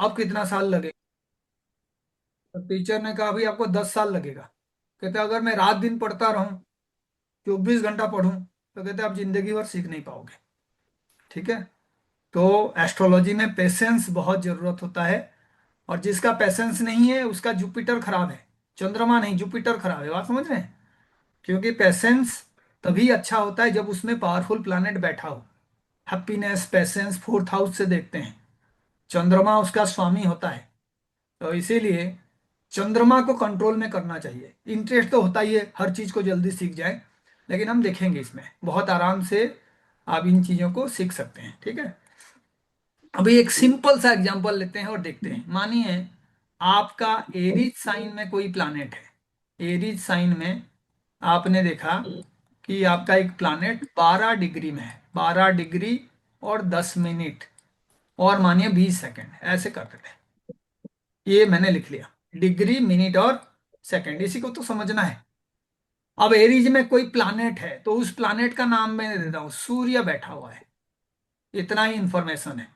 अब कितना साल लगेगा? तो टीचर ने कहा भाई आपको 10 साल लगेगा। कहते अगर मैं रात दिन पढ़ता रहूं, 24 घंटा पढूं, तो कहते आप जिंदगी भर सीख नहीं पाओगे। ठीक है। तो एस्ट्रोलॉजी में पेशेंस बहुत जरूरत होता है। और जिसका पेशेंस नहीं है उसका जुपिटर खराब है। चंद्रमा नहीं, जुपिटर खराब है। बात समझ रहे हैं? क्योंकि पेशेंस तभी अच्छा होता है जब उसमें पावरफुल प्लैनेट बैठा हो। हैप्पीनेस, पेशेंस फोर्थ हाउस से देखते हैं। चंद्रमा उसका स्वामी होता है। तो इसीलिए चंद्रमा को कंट्रोल में करना चाहिए। इंटरेस्ट तो होता ही है, हर चीज को जल्दी सीख जाए। लेकिन हम देखेंगे इसमें बहुत आराम से आप इन चीजों को सीख सकते हैं। ठीक है। अभी एक सिंपल सा एग्जांपल लेते हैं और देखते हैं। मानिए आपका एरीज साइन में कोई प्लैनेट है। एरीज साइन में आपने देखा कि आपका एक प्लैनेट 12 डिग्री में है। 12 डिग्री और 10 मिनट और मानिए 20 सेकंड ऐसे करते थे। ये मैंने लिख लिया। डिग्री, मिनट और सेकंड, इसी को तो समझना है। अब एरीज में कोई प्लैनेट है तो उस प्लैनेट का नाम मैं देता हूं सूर्य बैठा हुआ है। इतना ही इंफॉर्मेशन है।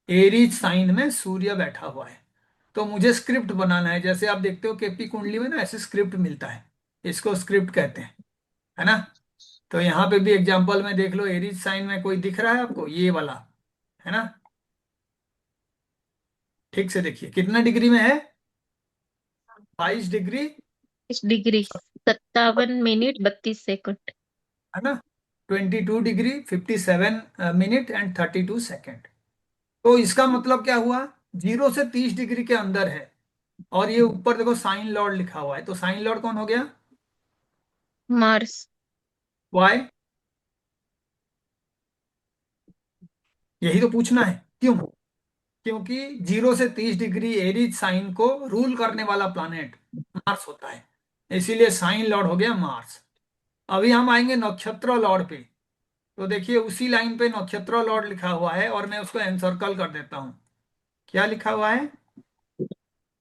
एरीज साइन में सूर्य बैठा हुआ है। तो मुझे स्क्रिप्ट बनाना है। जैसे आप देखते हो केपी कुंडली में ना ऐसे स्क्रिप्ट मिलता है। इसको स्क्रिप्ट कहते हैं, है ना। तो यहाँ पे भी एग्जांपल में देख लो, एरीज साइन में कोई दिख रहा है आपको, ये वाला, है ना। ठीक से देखिए कितना डिग्री में है। 22 डिग्री, 20 डिग्री 57 मिनट 32 सेकंड। है ना। 22 डिग्री 57 मिनट एंड 32 सेकेंड। तो इसका मतलब क्या हुआ, 0 से 30 डिग्री के अंदर है। और ये ऊपर देखो साइन लॉर्ड लिखा हुआ है, तो साइन लॉर्ड कौन हो गया? मार्स। वाई? यही तो पूछना है, क्यों? क्योंकि 0 से 30 डिग्री एरीज साइन को रूल करने वाला प्लैनेट मार्स होता है। इसीलिए साइन लॉर्ड हो गया मार्स। अभी हम आएंगे नक्षत्र लॉर्ड पे। तो देखिए उसी लाइन पे नक्षत्र लॉर्ड लिखा हुआ है और मैं उसको एनसर्कल कर देता हूं। क्या लिखा हुआ है?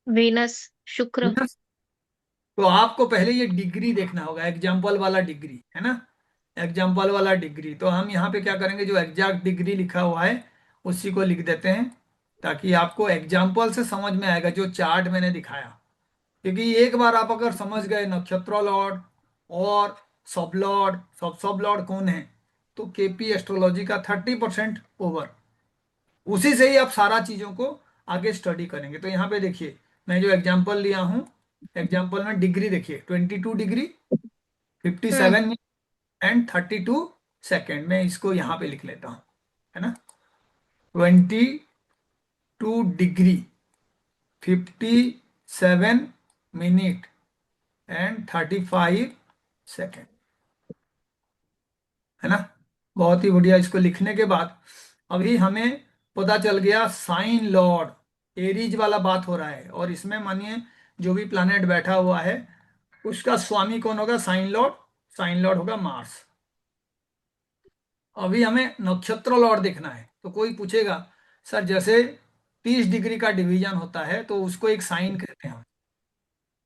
वीनस। शुक्र। Venus। तो आपको पहले ये डिग्री देखना होगा, एग्जाम्पल वाला डिग्री, है ना। एग्जाम्पल वाला डिग्री, तो हम यहाँ पे क्या करेंगे, जो एग्जैक्ट डिग्री लिखा हुआ है उसी को लिख देते हैं, ताकि आपको एग्जाम्पल से समझ में आएगा जो चार्ट मैंने दिखाया। क्योंकि एक बार आप अगर समझ गए नक्षत्र लॉर्ड और सब लॉर्ड, सब लॉर्ड कौन है, तो केपी एस्ट्रोलॉजी का 30% ओवर। उसी से ही आप सारा चीजों को आगे स्टडी करेंगे। तो यहाँ पे देखिए मैं जो एग्जाम्पल लिया हूँ, एग्जाम्पल में डिग्री देखिए 22 degree, fifty hmm. Seven and 32 second. मैं इसको यहाँ पे लिख लेता हूँ, है ना। 22 डिग्री 57 मिनट एंड 35 सेकेंड, है ना। बहुत ही बढ़िया। इसको लिखने के बाद अभी हमें पता चल गया साइन लॉर्ड, एरीज वाला बात हो रहा है। और इसमें मानिए जो भी प्लैनेट बैठा हुआ है उसका स्वामी कौन होगा? Sign lord. साइन लॉर्ड होगा मार्स। अभी हमें नक्षत्र लॉर्ड देखना है। तो कोई पूछेगा सर जैसे 30 डिग्री का डिवीजन होता है तो उसको एक साइन कहते हैं,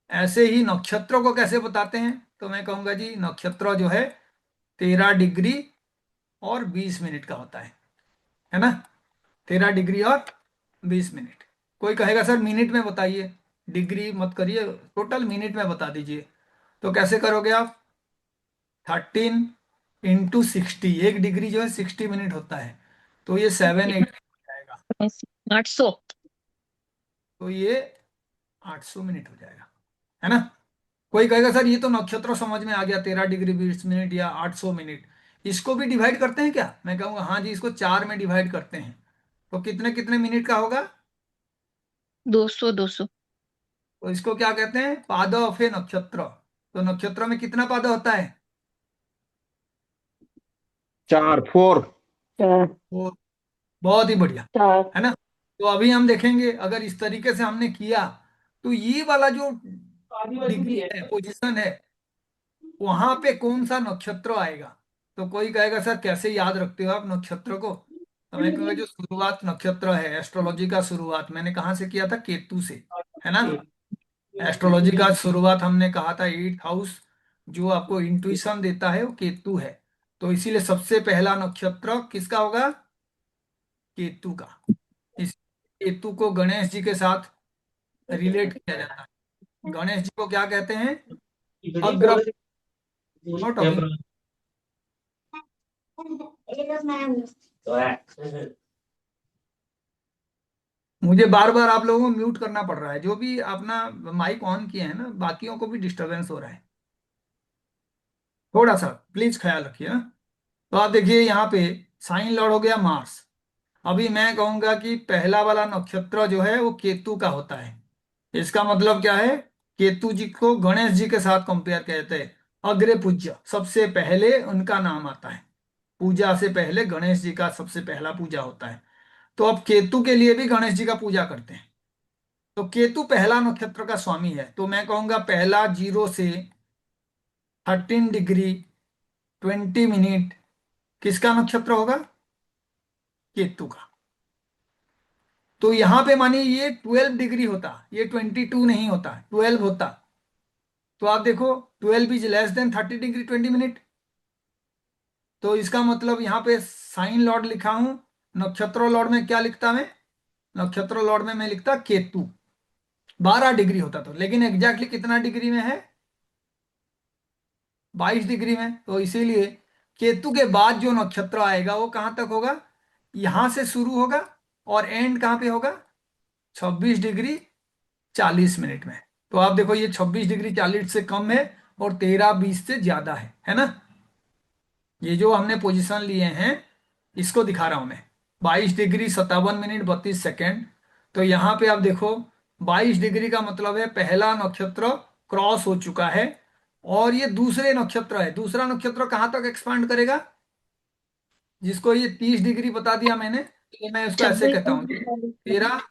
ऐसे ही नक्षत्रों को कैसे बताते हैं? तो मैं कहूंगा जी नक्षत्र जो है 13 डिग्री और 20 मिनट का होता है ना। 13 डिग्री और 20 मिनट। कोई कहेगा सर मिनट में बताइए, डिग्री मत करिए, टोटल मिनट में बता दीजिए। तो कैसे करोगे आप? 13 इंटू 60, 1 डिग्री जो है 60 मिनट होता है। तो ये 780 हो जाएगा। 800। तो ये 800 मिनट हो जाएगा, है ना। कोई कहेगा सर ये तो नक्षत्र समझ में आ गया, 13 डिग्री 20 मिनट या 800 मिनट, इसको भी डिवाइड करते हैं क्या? मैं कहूँगा हाँ जी, इसको 4 में डिवाइड करते हैं। तो कितने कितने मिनट का होगा? 200 200। तो इसको क्या कहते हैं? पाद ऑफ ए नक्षत्र। तो नक्षत्र में कितना पाद होता है? चार, फोर। चार। वो बहुत ही बढ़िया, चार। है ना। तो अभी हम देखेंगे अगर इस तरीके से हमने किया तो ये वाला जो आदिवासी डिग्री है। है, पोजीशन है, वहां पे कौन सा नक्षत्र आएगा? तो कोई कहेगा सर कैसे याद रखते हो आप नक्षत्र को? तो मैं कहूँगा जो शुरुआत नक्षत्र है, एस्ट्रोलॉजी का शुरुआत मैंने कहाँ से किया था? केतु से, है ना। एस्ट्रोलॉजी का शुरुआत हमने कहा था 8th हाउस जो आपको इंट्यूशन देता है वो केतु है। तो इसीलिए सबसे पहला नक्षत्र किसका होगा? केतु का। केतु को गणेश जी के साथ रिलेट किया जाता है। गणेश जी को क्या कहते हैं? अग्र। Know talking. मुझे बार बार आप लोगों को म्यूट करना पड़ रहा है, जो भी अपना माइक ऑन किए हैं ना, बाकियों को भी डिस्टरबेंस हो रहा है। थोड़ा सा प्लीज ख्याल रखिए ना। तो आप देखिए यहाँ पे साइन लॉर्ड हो गया मार्स। अभी मैं कहूंगा कि पहला वाला नक्षत्र जो है वो केतु का होता है। इसका मतलब क्या है? केतु जी को गणेश जी के साथ कंपेयर कहते हैं। अग्रे पूज्य, सबसे पहले उनका नाम आता है। पूजा से पहले गणेश जी का सबसे पहला पूजा होता है। तो अब केतु के लिए भी गणेश जी का पूजा करते हैं। तो केतु पहला नक्षत्र का स्वामी है, तो मैं कहूंगा पहला 0 से 13 डिग्री 20 मिनट किसका नक्षत्र होगा? केतु का। तो यहां पे मानिए ये 12 डिग्री होता, ये 22 नहीं होता, 12 होता। तो आप देखो 12 is less than 30 degree 20 minute. तो इसका मतलब यहाँ पे साइन लॉर्ड लिखा हूं, नक्षत्र लॉर्ड में क्या लिखता मैं? नक्षत्र लॉर्ड में मैं लिखता केतु। 12 डिग्री होता तो, लेकिन एग्जैक्टली कितना डिग्री में है? 22 डिग्री में। तो इसीलिए केतु के बाद जो नक्षत्र आएगा वो कहां तक होगा? यहां से शुरू होगा और एंड कहां पे होगा? 26 डिग्री 40 मिनट में। तो आप देखो ये 26 डिग्री 40 से कम है और 13 20 से ज्यादा है ना? ये जो हमने पोजीशन लिए हैं इसको दिखा रहा हूं मैं। 22 डिग्री 57 मिनट 32 सेकेंड। तो यहां पे आप देखो 22 डिग्री का मतलब है पहला नक्षत्र क्रॉस हो चुका है। और ये दूसरे नक्षत्र है, दूसरा नक्षत्र कहां तक एक्सपांड करेगा? जिसको ये 30 डिग्री बता दिया मैंने, तो मैं उसको ऐसे कहता हूँ 13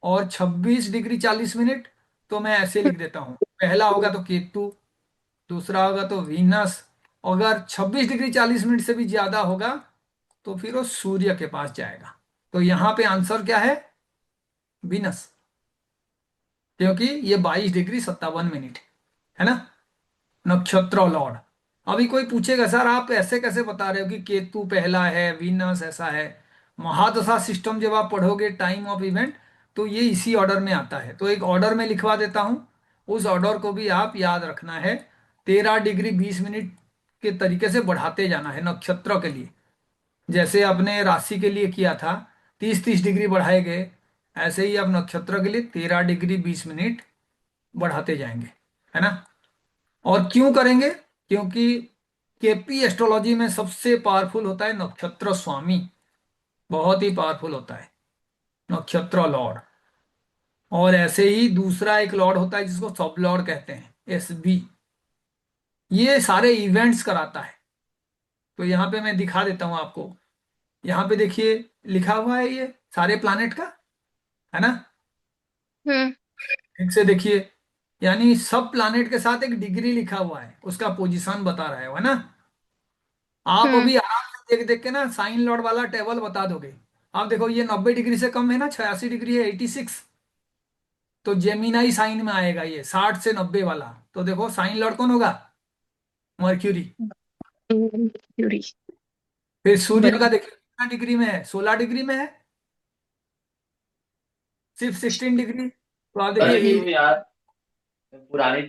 और 26 डिग्री 40 मिनट। तो मैं ऐसे लिख देता हूँ, पहला होगा तो केतु, दूसरा होगा तो वीनस। अगर 26 डिग्री 40 मिनट से भी ज्यादा होगा तो फिर वो सूर्य के पास जाएगा। तो यहां पे आंसर क्या है? वीनस। क्योंकि ये 22 डिग्री 57 मिनट है ना, नक्षत्र लॉर्ड। अभी कोई पूछेगा सर आप ऐसे कैसे बता रहे हो कि केतु पहला है वीनस ऐसा है? महादशा सिस्टम जब आप पढ़ोगे टाइम ऑफ इवेंट, तो ये इसी ऑर्डर में आता है। तो एक ऑर्डर में लिखवा देता हूं, उस ऑर्डर को भी आप याद रखना है। 13 डिग्री 20 मिनट के तरीके से बढ़ाते जाना है नक्षत्र के लिए। जैसे आपने राशि के लिए किया था 30 30 डिग्री बढ़ाए गए, ऐसे ही आप नक्षत्र के लिए 13 डिग्री 20 मिनट बढ़ाते जाएंगे, है ना? और क्यों करेंगे? क्योंकि केपी एस्ट्रोलॉजी में सबसे पावरफुल होता है नक्षत्र स्वामी। बहुत ही पावरफुल होता है नक्षत्र लॉर्ड। और ऐसे ही दूसरा एक लॉर्ड होता है जिसको सब लॉर्ड कहते हैं, एसबी। ये सारे इवेंट्स कराता है। तो यहाँ पे मैं दिखा देता हूँ आपको। यहाँ पे देखिए लिखा हुआ है ये सारे प्लानेट का, है ना? हम्म। ठीक से देखिए, यानी सब प्लानेट के साथ एक डिग्री लिखा हुआ है, उसका पोजीशन बता रहा है ना? आप हम्म। अभी आराम से देख देख के ना साइन लॉर्ड वाला टेबल बता दोगे। आप देखो ये 90 डिग्री से कम है ना, 86 डिग्री है, 86। तो जेमिनाई साइन में आएगा ये 60 से 90 वाला। तो देखो साइन लॉर्ड कौन होगा? मर्क्यूरी। यूरी। फिर सूर्य का बढ़िया। देखिए कितना डिग्री में है? 16 डिग्री में है, सिर्फ 16 डिग्री। तो आप देखिए अरे क्यों यार, पुरानी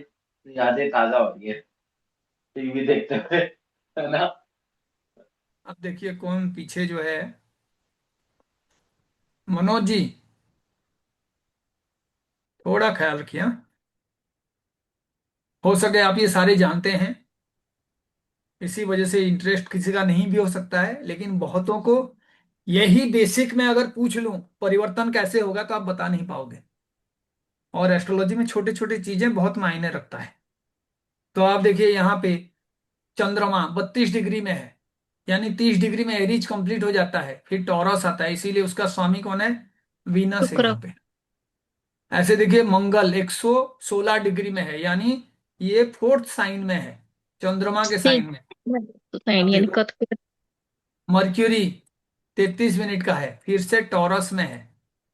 यादें ताजा हो रही है टीवी देखते हुए, है ना। अब देखिए कौन पीछे जो है, मनोज जी, थोड़ा ख्याल रखिए हाँ? हो सके आप ये सारे जानते हैं, इसी वजह से इंटरेस्ट किसी का नहीं भी हो सकता है, लेकिन बहुतों को यही बेसिक में अगर पूछ लूं परिवर्तन कैसे होगा तो आप बता नहीं पाओगे। और एस्ट्रोलॉजी में छोटे छोटे चीजें बहुत मायने रखता है। तो आप देखिए यहाँ पे चंद्रमा 32 डिग्री में है, यानी 30 डिग्री में एरीज कंप्लीट हो जाता है, फिर टॉरस आता है, इसीलिए उसका स्वामी कौन है? वीनस है शुक्र। यहाँ पे। ऐसे देखिए मंगल 116 डिग्री में है, यानी ये फोर्थ साइन में है, चंद्रमा के सी। साइन में। साइन अब यानी देखो कत। मर्क्यूरी 33 मिनट का है, फिर से टॉरस में है।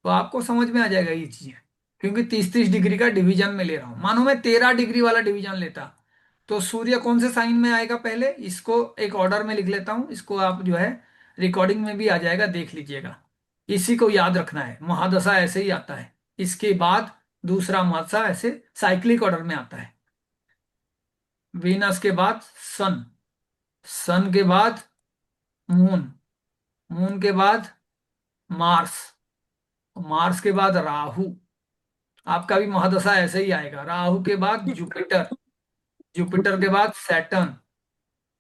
तो आपको समझ में आ जाएगा ये चीजें, क्योंकि 30 30 डिग्री का डिवीजन में ले रहा हूं। मानो मैं 13 डिग्री वाला डिवीजन लेता, तो सूर्य कौन से साइन में आएगा? पहले इसको एक ऑर्डर में लिख लेता हूं, इसको आप जो है रिकॉर्डिंग में भी आ जाएगा, देख लीजिएगा। इसी को याद रखना है, महादशा ऐसे ही आता है। इसके बाद दूसरा महादशा ऐसे साइक्लिक ऑर्डर में आता है। वीनस के बाद सन, सन के बाद मून, मून के बाद मार्स, मार्स के बाद राहु। आपका भी महादशा ऐसे ही आएगा। राहु के बाद जुपिटर, जुपिटर के बाद सैटर्न,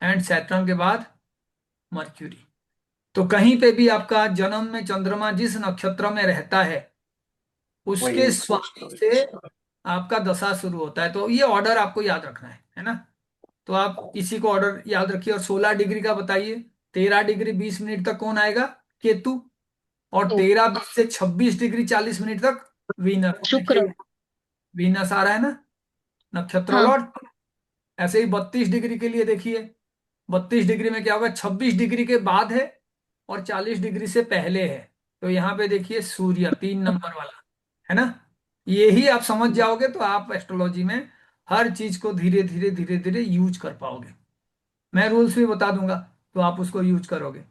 एंड सैटर्न के बाद मर्क्यूरी। तो कहीं पे भी आपका जन्म में चंद्रमा जिस नक्षत्र में रहता है उसके स्वामी से आपका दशा शुरू होता है। तो ये ऑर्डर आपको याद रखना है ना। तो आप इसी को ऑर्डर याद रखिए। और 16 डिग्री का बताइए, 13 डिग्री 20 मिनट तक कौन आएगा? केतु। और तो 13 से 26 डिग्री 40 मिनट तक वीनस। देखिए शुक्र। वीनस आ रहा है ना, नक्षत्र हाँ। लॉर्ड। ऐसे ही 32 डिग्री के लिए देखिए, 32 डिग्री में क्या होगा? 26 डिग्री के बाद है और 40 डिग्री से पहले है। तो यहाँ पे देखिए सूर्य 3 नंबर वाला है ना। यही आप समझ जाओगे तो आप एस्ट्रोलॉजी में हर चीज को धीरे धीरे धीरे धीरे यूज कर पाओगे। मैं रूल्स भी बता दूंगा तो आप उसको यूज करोगे।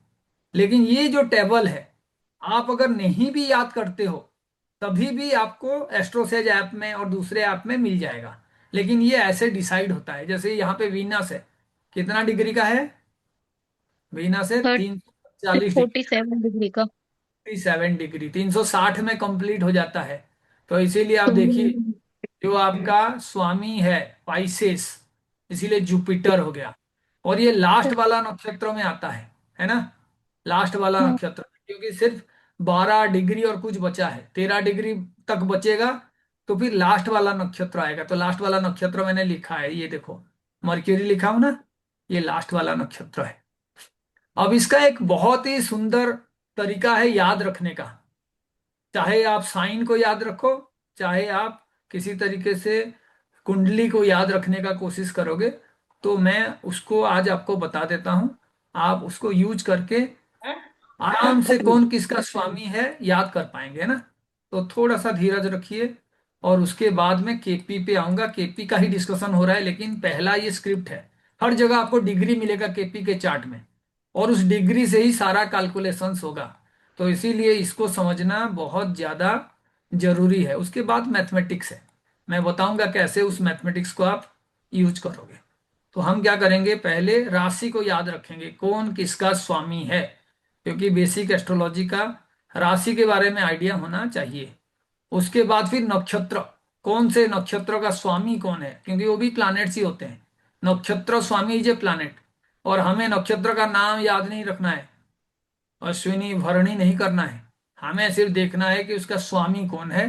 लेकिन ये जो टेबल है, आप अगर नहीं भी याद करते हो तभी भी आपको एस्ट्रोसेज ऐप में और दूसरे ऐप में मिल जाएगा। लेकिन ये ऐसे डिसाइड होता है, जैसे यहाँ पे वीनस है, कितना डिग्री का है? वीनस है थर्ट 340 डिग्री, 47 डिग्री का। 37 डिग्री, 360 में कंप्लीट हो जाता है। तो इसीलिए आप देखिए, हम्म। जो आपका स्वामी है पाइसेस, इसीलिए जुपिटर हो गया। और ये लास्ट वाला नक्षत्र में आता है ना, लास्ट वाला हाँ। नक्षत्र, क्योंकि सिर्फ 12 डिग्री और कुछ बचा है, 13 डिग्री तक बचेगा। तो फिर लास्ट वाला नक्षत्र आएगा। तो लास्ट वाला नक्षत्र मैंने लिखा है, ये देखो मर्क्यूरी लिखा हूं ना, ये लास्ट वाला नक्षत्र है। अब इसका एक बहुत ही सुंदर तरीका है याद रखने का। चाहे आप साइन को याद रखो, चाहे आप किसी तरीके से कुंडली को याद रखने का कोशिश करोगे, तो मैं उसको आज आपको बता देता हूं। आप उसको यूज करके आराम से कौन किसका स्वामी है याद कर पाएंगे, है ना। तो थोड़ा सा धीरज रखिए। और उसके बाद में केपी पे आऊंगा। केपी का ही डिस्कशन हो रहा है, लेकिन पहला ये स्क्रिप्ट है। हर जगह आपको डिग्री मिलेगा केपी के चार्ट में, और उस डिग्री से ही सारा कैलकुलेशंस होगा। तो इसीलिए इसको समझना बहुत ज्यादा जरूरी है। उसके बाद मैथमेटिक्स है, मैं बताऊंगा कैसे उस मैथमेटिक्स को आप यूज करोगे। तो हम क्या करेंगे, पहले राशि को याद रखेंगे कौन किसका स्वामी है, क्योंकि बेसिक एस्ट्रोलॉजी का राशि के बारे में आइडिया होना चाहिए। उसके बाद फिर नक्षत्र, कौन से नक्षत्र का स्वामी कौन है, क्योंकि वो भी प्लैनेट्स ही होते हैं। नक्षत्र स्वामी इज ए प्लैनेट। और हमें नक्षत्र का नाम याद नहीं रखना है, अश्विनी भरणी नहीं करना है। हमें सिर्फ देखना है कि उसका स्वामी कौन है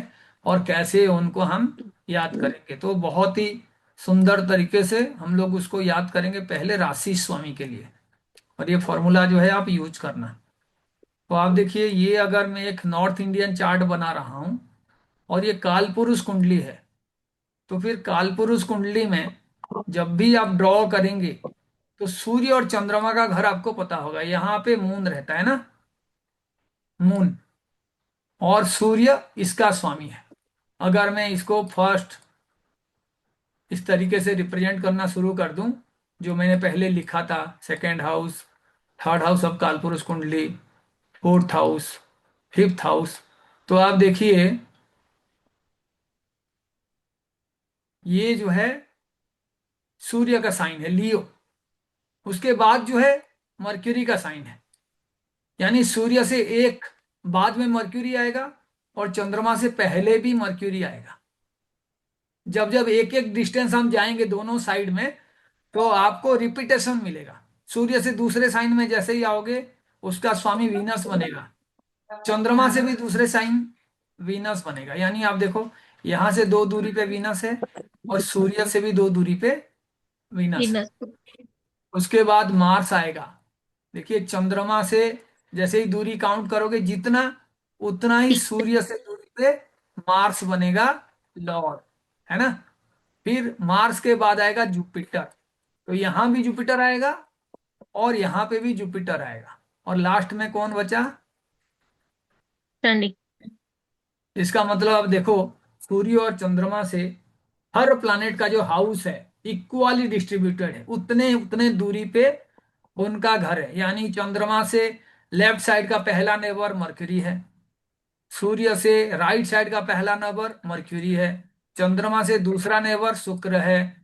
और कैसे उनको हम याद करेंगे। तो बहुत ही सुंदर तरीके से हम लोग उसको याद करेंगे, पहले राशि स्वामी के लिए। और ये फॉर्मूला जो है आप यूज करना। तो आप देखिए, ये अगर मैं एक नॉर्थ इंडियन चार्ट बना रहा हूं और ये कालपुरुष कुंडली है, तो फिर कालपुरुष कुंडली में जब भी आप ड्रॉ करेंगे तो सूर्य और चंद्रमा का घर आपको पता होगा। यहाँ पे मून रहता है ना, मून, और सूर्य इसका स्वामी है। अगर मैं इसको फर्स्ट इस तरीके से रिप्रेजेंट करना शुरू कर दूं, जो मैंने पहले लिखा था, second house, third house of कालपुरुष कुंडली, फोर्थ हाउस, फिफ्थ हाउस, तो आप देखिए ये जो है सूर्य का साइन है लियो। उसके बाद जो है मर्क्यूरी का साइन है, यानी सूर्य से एक बाद में मर्क्यूरी आएगा और चंद्रमा से पहले भी मर्क्यूरी आएगा। जब जब एक एक डिस्टेंस हम जाएंगे दोनों साइड में, तो आपको रिपीटेशन मिलेगा। सूर्य से दूसरे साइन में जैसे ही आओगे, उसका स्वामी वीनस बनेगा। चंद्रमा से भी दूसरे साइन वीनस बनेगा। यानी आप देखो, यहां से 2 दूरी पे वीनस है और सूर्य से भी 2 दूरी पे वीनस है। वीनस। उसके बाद मार्स आएगा। देखिए चंद्रमा से जैसे ही दूरी काउंट करोगे जितना, उतना ही सूर्य से दूरी पे मार्स बनेगा लॉर्ड, है ना। फिर मार्स के बाद आएगा जुपिटर। तो यहां भी जुपिटर आएगा और यहां पे भी जुपिटर आएगा। और लास्ट में कौन बचा? शनि। इसका मतलब अब देखो, सूर्य और चंद्रमा से हर प्लैनेट का जो हाउस है इक्वली डिस्ट्रीब्यूटेड है, उतने उतने दूरी पे उनका घर है। यानी चंद्रमा से लेफ्ट साइड का पहला नेबर मरकरी है, सूर्य से राइट साइड का पहला नेबर मर्क्यूरी है, चंद्रमा से दूसरा नेबर शुक्र है,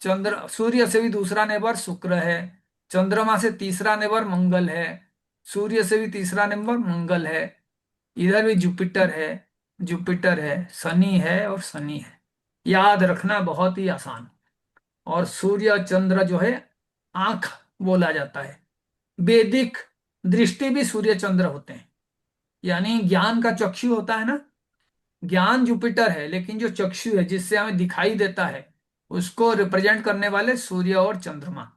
सूर्य से भी दूसरा नेबर शुक्र है, चंद्रमा से तीसरा नेबर मंगल है, सूर्य से भी तीसरा नेबर मंगल है, इधर भी जुपिटर है, जुपिटर है, शनि है और शनि है। याद रखना बहुत ही आसान। और सूर्य और चंद्र जो है आंख बोला जाता है। वैदिक दृष्टि भी सूर्य चंद्र होते हैं, यानी ज्ञान का चक्षु होता है ना, ज्ञान जुपिटर है, लेकिन जो चक्षु है जिससे हमें दिखाई देता है उसको रिप्रेजेंट करने वाले सूर्य और चंद्रमा।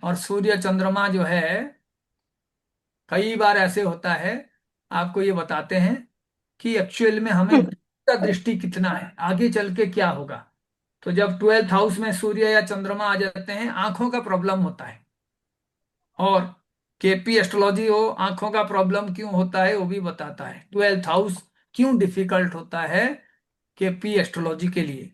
और सूर्य चंद्रमा जो है कई बार ऐसे होता है, आपको ये बताते हैं कि एक्चुअल में हमें का दृष्टि कितना है, आगे चल के क्या होगा। तो जब 12th हाउस में सूर्य या चंद्रमा आ जाते हैं आंखों का प्रॉब्लम होता है। और केपी एस्ट्रोलॉजी वो आंखों का प्रॉब्लम क्यों होता है वो भी बताता है, 12th हाउस क्यों डिफिकल्ट होता है केपी एस्ट्रोलॉजी के लिए,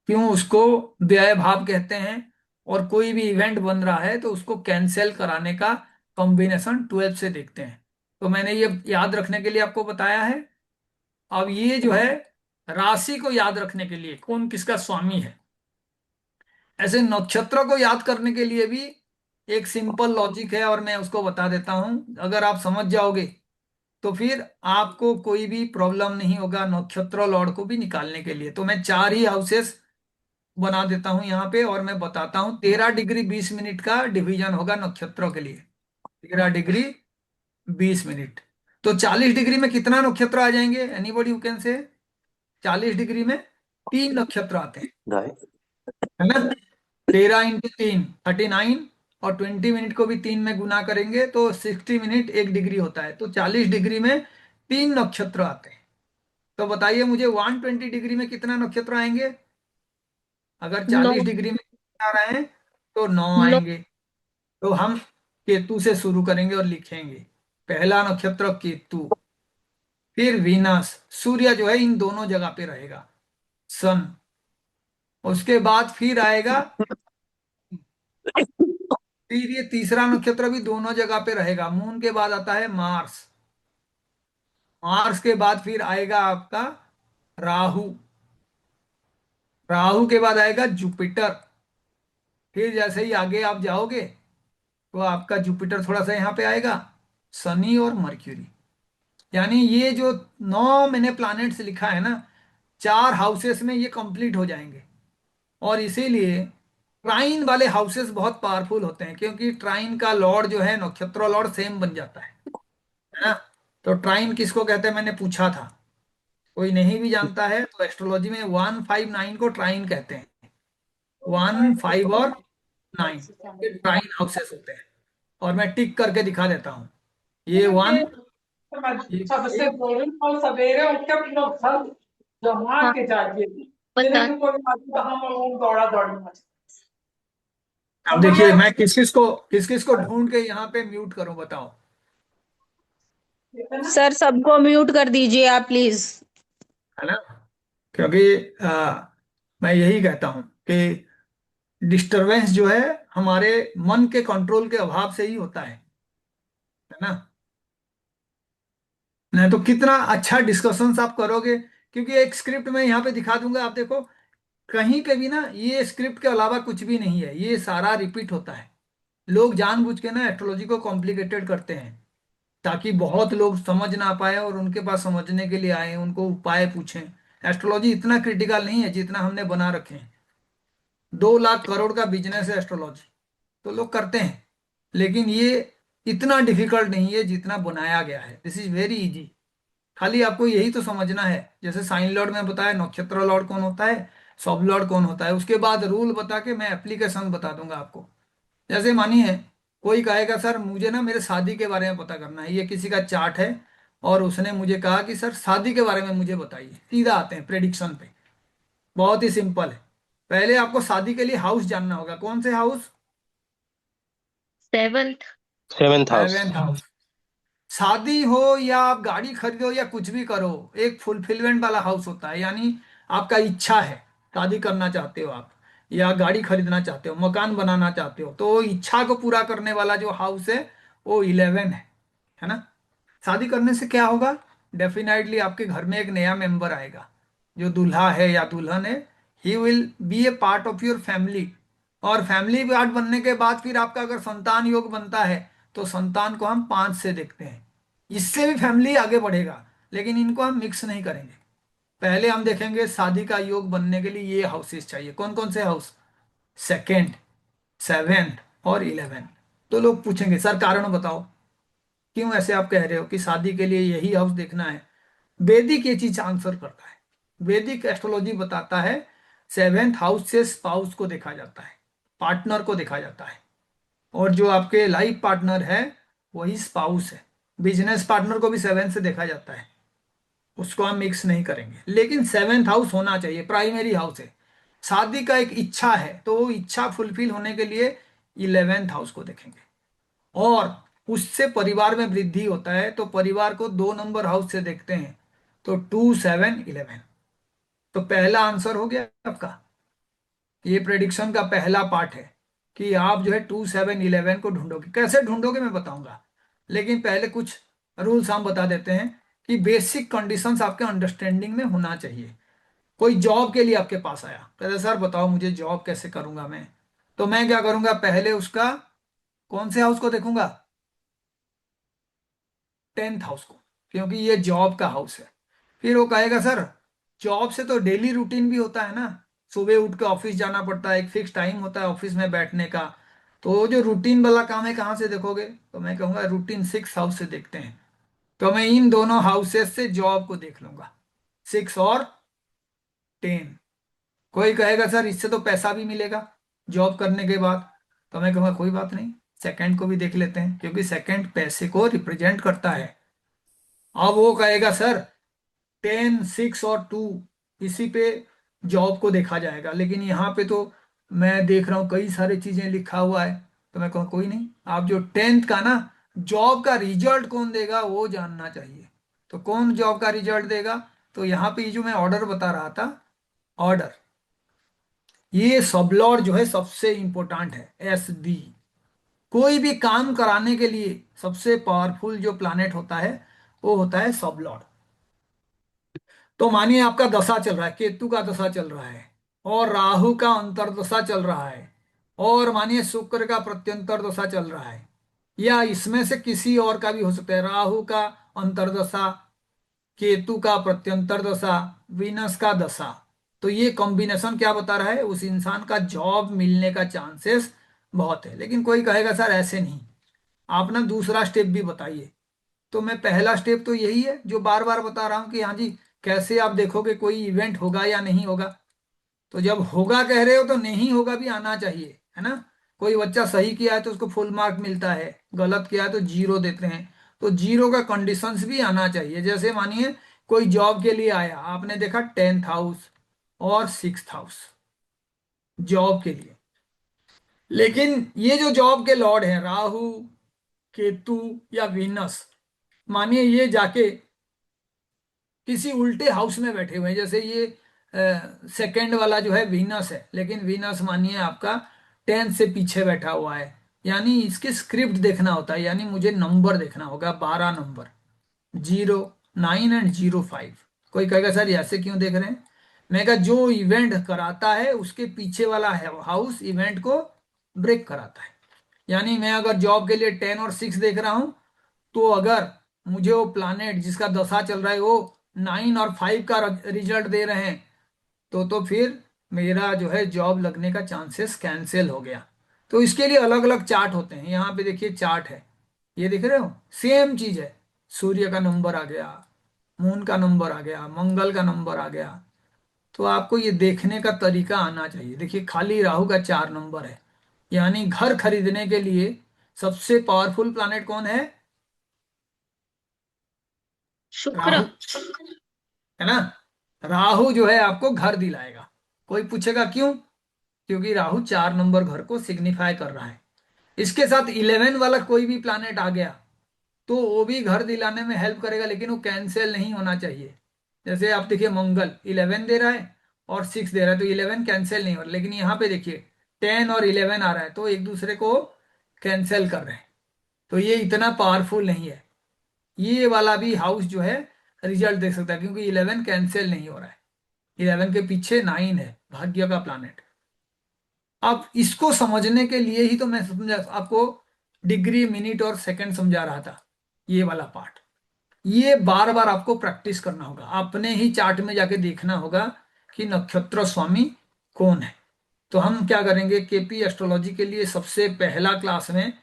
क्यों उसको व्यय भाव कहते हैं। और कोई भी इवेंट बन रहा है तो उसको कैंसिल कराने का कॉम्बिनेशन 12 से देखते हैं। तो मैंने ये याद रखने के लिए आपको बताया है। अब ये जो है राशि को याद रखने के लिए कौन किसका स्वामी है, ऐसे नक्षत्रों को याद करने के लिए भी एक सिंपल लॉजिक है और मैं उसको बता देता हूं। अगर आप समझ जाओगे तो फिर आपको कोई भी प्रॉब्लम नहीं होगा नक्षत्र लॉर्ड को भी निकालने के लिए। तो मैं 4 ही हाउसेस बना देता हूं यहाँ पे और मैं बताता हूँ 13 डिग्री 20 मिनट का डिवीजन होगा नक्षत्रों के लिए। 13 डिग्री 20 मिनट, तो 40 डिग्री में कितना नक्षत्र आ जाएंगे, anybody who can say. 40 degree में 3 नक्षत्र आते हैं, है ना। 13 × 3 39, और 20 मिनट को भी 3 में गुना करेंगे तो 60 मिनट 1 डिग्री होता है। तो 40 डिग्री में 3 नक्षत्र आते हैं। तो बताइए मुझे 120 डिग्री में कितना नक्षत्र आएंगे। अगर नो 40 डिग्री में आ रहे हैं तो 9 नो आएंगे। तो हम केतु से शुरू करेंगे और लिखेंगे पहला नक्षत्र केतु, फिर वीनस, सूर्य जो है इन दोनों जगह पे रहेगा, सन, उसके बाद फिर आएगा, फिर ये तीसरा नक्षत्र भी दोनों जगह पे रहेगा, मून के बाद आता है मार्स, मार्स के बाद फिर आएगा आपका राहु, राहु के बाद आएगा जुपिटर, फिर जैसे ही आगे आप जाओगे तो आपका जुपिटर थोड़ा सा यहाँ पे आएगा, शनि और मर्क्यूरी। यानी ये जो 9 मैंने प्लैनेट्स लिखा है ना, 4 हाउसेस में ये कंप्लीट हो जाएंगे। और इसीलिए ट्राइन वाले हाउसेस बहुत पावरफुल होते हैं, क्योंकि ट्राइन का लॉर्ड जो है नक्षत्र लॉर्ड सेम बन जाता है ना। तो ट्राइन किसको कहते हैं मैंने पूछा था, कोई नहीं भी जानता है तो एस्ट्रोलॉजी में 159 को ट्राइन कहते हैं। 1 5 और 9 ये ट्राइन हाउसेस होते हैं। और मैं टिक करके दिखा देता हूँ, ये वन, ये सबसे एक, बोरिंग और सवेरे उठ के अपना घर जमा हाँ के जाइए, बता। जिन्हें कोई बात तो हम लोग दौड़ा दौड़ी मच। अब देखिए मैं किस किस को ढूंढ के यहाँ पे म्यूट करूं बताओ। सर सबको म्यूट कर दीजिए आप प्लीज। है ना, क्योंकि मैं यही कहता हूं कि डिस्टरबेंस जो है हमारे मन के कंट्रोल के अभाव से ही होता है ना। नहीं तो कितना अच्छा डिस्कशंस आप करोगे, क्योंकि एक स्क्रिप्ट में यहाँ पे दिखा दूंगा, आप देखो कहीं पे भी ना ये स्क्रिप्ट के अलावा कुछ भी नहीं है, ये सारा रिपीट होता है। लोग जानबूझ के ना एस्ट्रोलॉजी को कॉम्प्लिकेटेड करते हैं ताकि बहुत लोग समझ ना पाए और उनके पास समझने के लिए आए, उनको उपाय पूछें। एस्ट्रोलॉजी इतना क्रिटिकल नहीं है जितना हमने बना रखे हैं। 2 लाख करोड़ का बिजनेस है एस्ट्रोलॉजी, तो लोग करते हैं, लेकिन ये इतना डिफिकल्ट नहीं है जितना बनाया गया है। This is very easy. खाली आपको यही तो समझना है, जैसे साइन लॉर्ड में बताया नक्षत्र लॉर्ड कौन होता है, सब लॉर्ड कौन होता है, उसके बाद रूल बता के मैं एप्लीकेशन बता दूंगा आपको। जैसे मानिए कोई कहेगा सर मुझे ना मेरे शादी के बारे में पता करना है, ये किसी का चार्ट है और उसने मुझे कहा कि सर शादी के बारे में मुझे बताइए, सीधा आते हैं प्रेडिक्शन पे। बहुत ही सिंपल है, पहले आपको शादी के लिए हाउस जानना होगा, कौन से house, 7th। 7th house. 7th house. शादी हो या आप गाड़ी खरीदो या कुछ भी करो, एक फुलफिलमेंट वाला हाउस होता है, यानी आपका इच्छा है, शादी करना चाहते हो आप या गाड़ी खरीदना चाहते हो, मकान बनाना चाहते हो, तो इच्छा को पूरा करने वाला जो हाउस है वो 11 है ना। शादी करने से क्या होगा, डेफिनेटली आपके घर में एक नया मेंबर आएगा, जो दूल्हा है या दुल्हन है, he will be A part of your family. और फैमिली पार्ट बनने के बाद फिर आपका अगर संतान योग बनता है तो संतान को हम 5 से देखते हैं। इससे भी फैमिली आगे बढ़ेगा, लेकिन इनको हम मिक्स नहीं करेंगे। पहले हम देखेंगे शादी का योग बनने के लिए ये हाउसेस चाहिए। कौन कौन से हाउस? सेकेंड, सेवेंथ और 11। तो लोग पूछेंगे सर कारण बताओ, क्यों ऐसे आप कह रहे हो कि शादी के लिए यही हाउस देखना है? वैदिक ये चीज आंसर करता है। वैदिक एस्ट्रोलॉजी बताता है सेवेंथ हाउस से स्पाउस को देखा जाता है, पार्टनर को देखा जाता है। और जो आपके लाइफ पार्टनर है वही स्पाउस है। बिजनेस पार्टनर को भी सेवेंथ से देखा जाता है, उसको हम मिक्स नहीं करेंगे। लेकिन सेवेंथ हाउस होना चाहिए, प्राइमरी हाउस है। शादी का एक इच्छा है तो वो इच्छा फुलफिल होने के लिए 11th हाउस को देखेंगे। और उससे परिवार में वृद्धि होता है तो परिवार को 2 नंबर हाउस से देखते हैं, तो 2, 7, 11। तो पहला आंसर हो गया आपका। ये प्रेडिक्शन का पहला पार्ट है कि आप जो है 2, 7, 11 को ढूंढोगे। कैसे ढूंढोगे मैं बताऊंगा, लेकिन पहले कुछ रूल्स हम बता देते हैं कि बेसिक कंडीशंस आपके अंडरस्टैंडिंग में होना चाहिए। कोई जॉब के लिए आपके पास आया, कहते सर बताओ मुझे जॉब कैसे करूंगा मैं, तो मैं क्या करूंगा, पहले उसका कौन से हाउस को देखूंगा? 10th हाउस को, क्योंकि ये जॉब का हाउस है। फिर वो कहेगा सर जॉब से तो डेली रूटीन भी होता है ना, सुबह उठ के ऑफिस जाना पड़ता है, एक फिक्स टाइम होता है ऑफिस में बैठने का, तो वो जो रूटीन वाला काम है कहाँ से देखोगे? तो मैं कहूंगा रूटीन 6 हाउस से देखते हैं। तो मैं इन दोनों हाउसेस से जॉब को देख लूंगा, 6 और 10। कोई कहेगा सर इससे तो पैसा भी मिलेगा जॉब करने के बाद, तो मैं कहूँगा कोई बात नहीं, सेकंड को भी देख लेते हैं, क्योंकि सेकंड पैसे को रिप्रेजेंट करता है। अब वो कहेगा सर 10, 6 और 2 इसी पे जॉब को देखा जाएगा, लेकिन यहाँ पे तो मैं देख रहा हूँ कई सारी चीजें लिखा हुआ है। तो मैं कहूँ कोई नहीं, आप जो 10th का ना, जॉब का रिजल्ट कौन देगा वो जानना चाहिए। तो कौन जॉब का रिजल्ट देगा? तो यहाँ पे ये जो मैं ऑर्डर बता रहा था, ऑर्डर, ये सबलॉर्ड जो है सबसे इंपॉर्टेंट है, SB। कोई भी काम कराने के लिए सबसे पावरफुल जो प्लानेट होता है वो होता है सबलॉर्ड। तो मानिए आपका दशा चल रहा है, केतु का दशा चल रहा है, और राहु का अंतर्दशा चल रहा है, और मानिए शुक्र का प्रत्यंतर दशा चल रहा है, या इसमें से किसी और का भी हो सकता है, राहु का अंतर्दशा, केतु का प्रत्यंतर दशा, वीनस का दशा। तो ये कॉम्बिनेशन क्या बता रहा है? उस इंसान का जॉब मिलने का चांसेस बहुत है। लेकिन कोई कहेगा सर ऐसे नहीं, आप ना दूसरा स्टेप भी बताइए। तो मैं पहला स्टेप तो यही है जो बार बार बता रहा हूं कि हाँ जी, कैसे आप देखोगे कोई इवेंट होगा या नहीं होगा? तो जब होगा कह रहे हो तो नहीं होगा भी आना चाहिए, है ना। कोई बच्चा सही किया है तो उसको फुल मार्क मिलता है, गलत किया है तो 0 देते हैं। तो 0 का कंडीशंस भी आना चाहिए। जैसे मानिए कोई जॉब के लिए आया, आपने देखा 10th हाउस और 6th हाउस जॉब के लिए, लेकिन ये जो जॉब के लॉर्ड हैं राहु, केतु या वीनस, मानिए ये जाके किसी उल्टे हाउस में बैठे हुए हैं। जैसे ये सेकंड वाला जो है वीनस है, लेकिन वीनस मानिए आपका 10th से पीछे बैठा हुआ है, यानी इसकी स्क्रिप्ट देखना होता है, यानी मुझे नंबर देखना होगा, 12 नंबर, 0, 9 एंड 05। कोई कहेगा सर ऐसे क्यों देख रहे हैं? मैं कहा जो इवेंट कराता है उसके पीछे वाला हाउस इवेंट को ब्रेक कराता है। यानी मैं अगर जॉब के लिए 10 और 6 देख रहा हूं, तो अगर मुझे वो प्लानेट जिसका दशा चल रहा है वो 9 और 5 का रिजल्ट दे रहे हैं, तो फिर मेरा जो है जॉब लगने का चांसेस कैंसिल हो गया। तो इसके लिए अलग अलग चार्ट होते हैं। यहाँ पे देखिए चार्ट है, ये दिख रहे हो, सेम चीज है। सूर्य का नंबर आ गया, मून का नंबर आ गया, मंगल का नंबर आ गया। तो आपको ये देखने का तरीका आना चाहिए। देखिए खाली राहु का 4 नंबर है, यानी घर खरीदने के लिए सबसे पावरफुल प्लानेट कौन है? शुक्र। राहु, है ना। राहु जो है आपको घर दिलाएगा। कोई पूछेगा क्यों? क्योंकि राहु 4 नंबर घर को सिग्निफाई कर रहा है। इसके साथ 11 वाला कोई भी प्लानेट आ गया तो वो भी घर दिलाने में हेल्प करेगा, लेकिन वो कैंसिल नहीं होना चाहिए। जैसे आप देखिए मंगल 11 दे रहा है और 6 दे रहा है, तो 11 कैंसिल नहीं हो रहा, लेकिन यहाँ पे देखिए 10 और 11 आ रहा है तो एक दूसरे को कैंसिल कर रहे हैं। तो ये इतना पावरफुल नहीं है। ये वाला भी हाउस जो है रिजल्ट देख सकता है, क्योंकि 11 कैंसिल नहीं हो रहा है। 11 के पीछे 9 है, भाग्य का प्लानेट। अब इसको समझने के लिए ही तो मैं समझा आपको, डिग्री मिनट और सेकंड समझा रहा था, ये वाला पार्ट। ये बार बार आपको प्रैक्टिस करना होगा, अपने ही चार्ट में जाके देखना होगा कि नक्षत्र स्वामी कौन है। तो हम क्या करेंगे, केपी एस्ट्रोलॉजी के लिए सबसे पहला क्लास में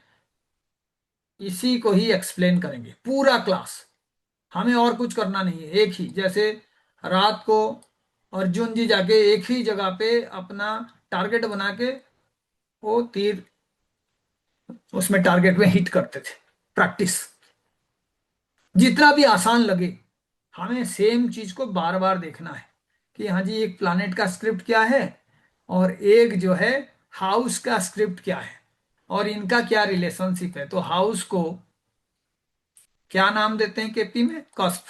इसी को ही एक्सप्लेन करेंगे, पूरा क्लास। हमें और कुछ करना नहीं है, एक ही, जैसे रात को अर्जुन जी जाके एक ही जगह पे अपना टारगेट बना के वो तीर उसमें टारगेट में हिट करते थे। प्रैक्टिस जितना भी आसान लगे, हमें सेम चीज को बार बार देखना है कि हाँ जी, एक प्लानेट का स्क्रिप्ट क्या है और एक जो है हाउस का स्क्रिप्ट क्या है और इनका क्या रिलेशनशिप है। तो हाउस को क्या नाम देते हैं केपी में, कस्प।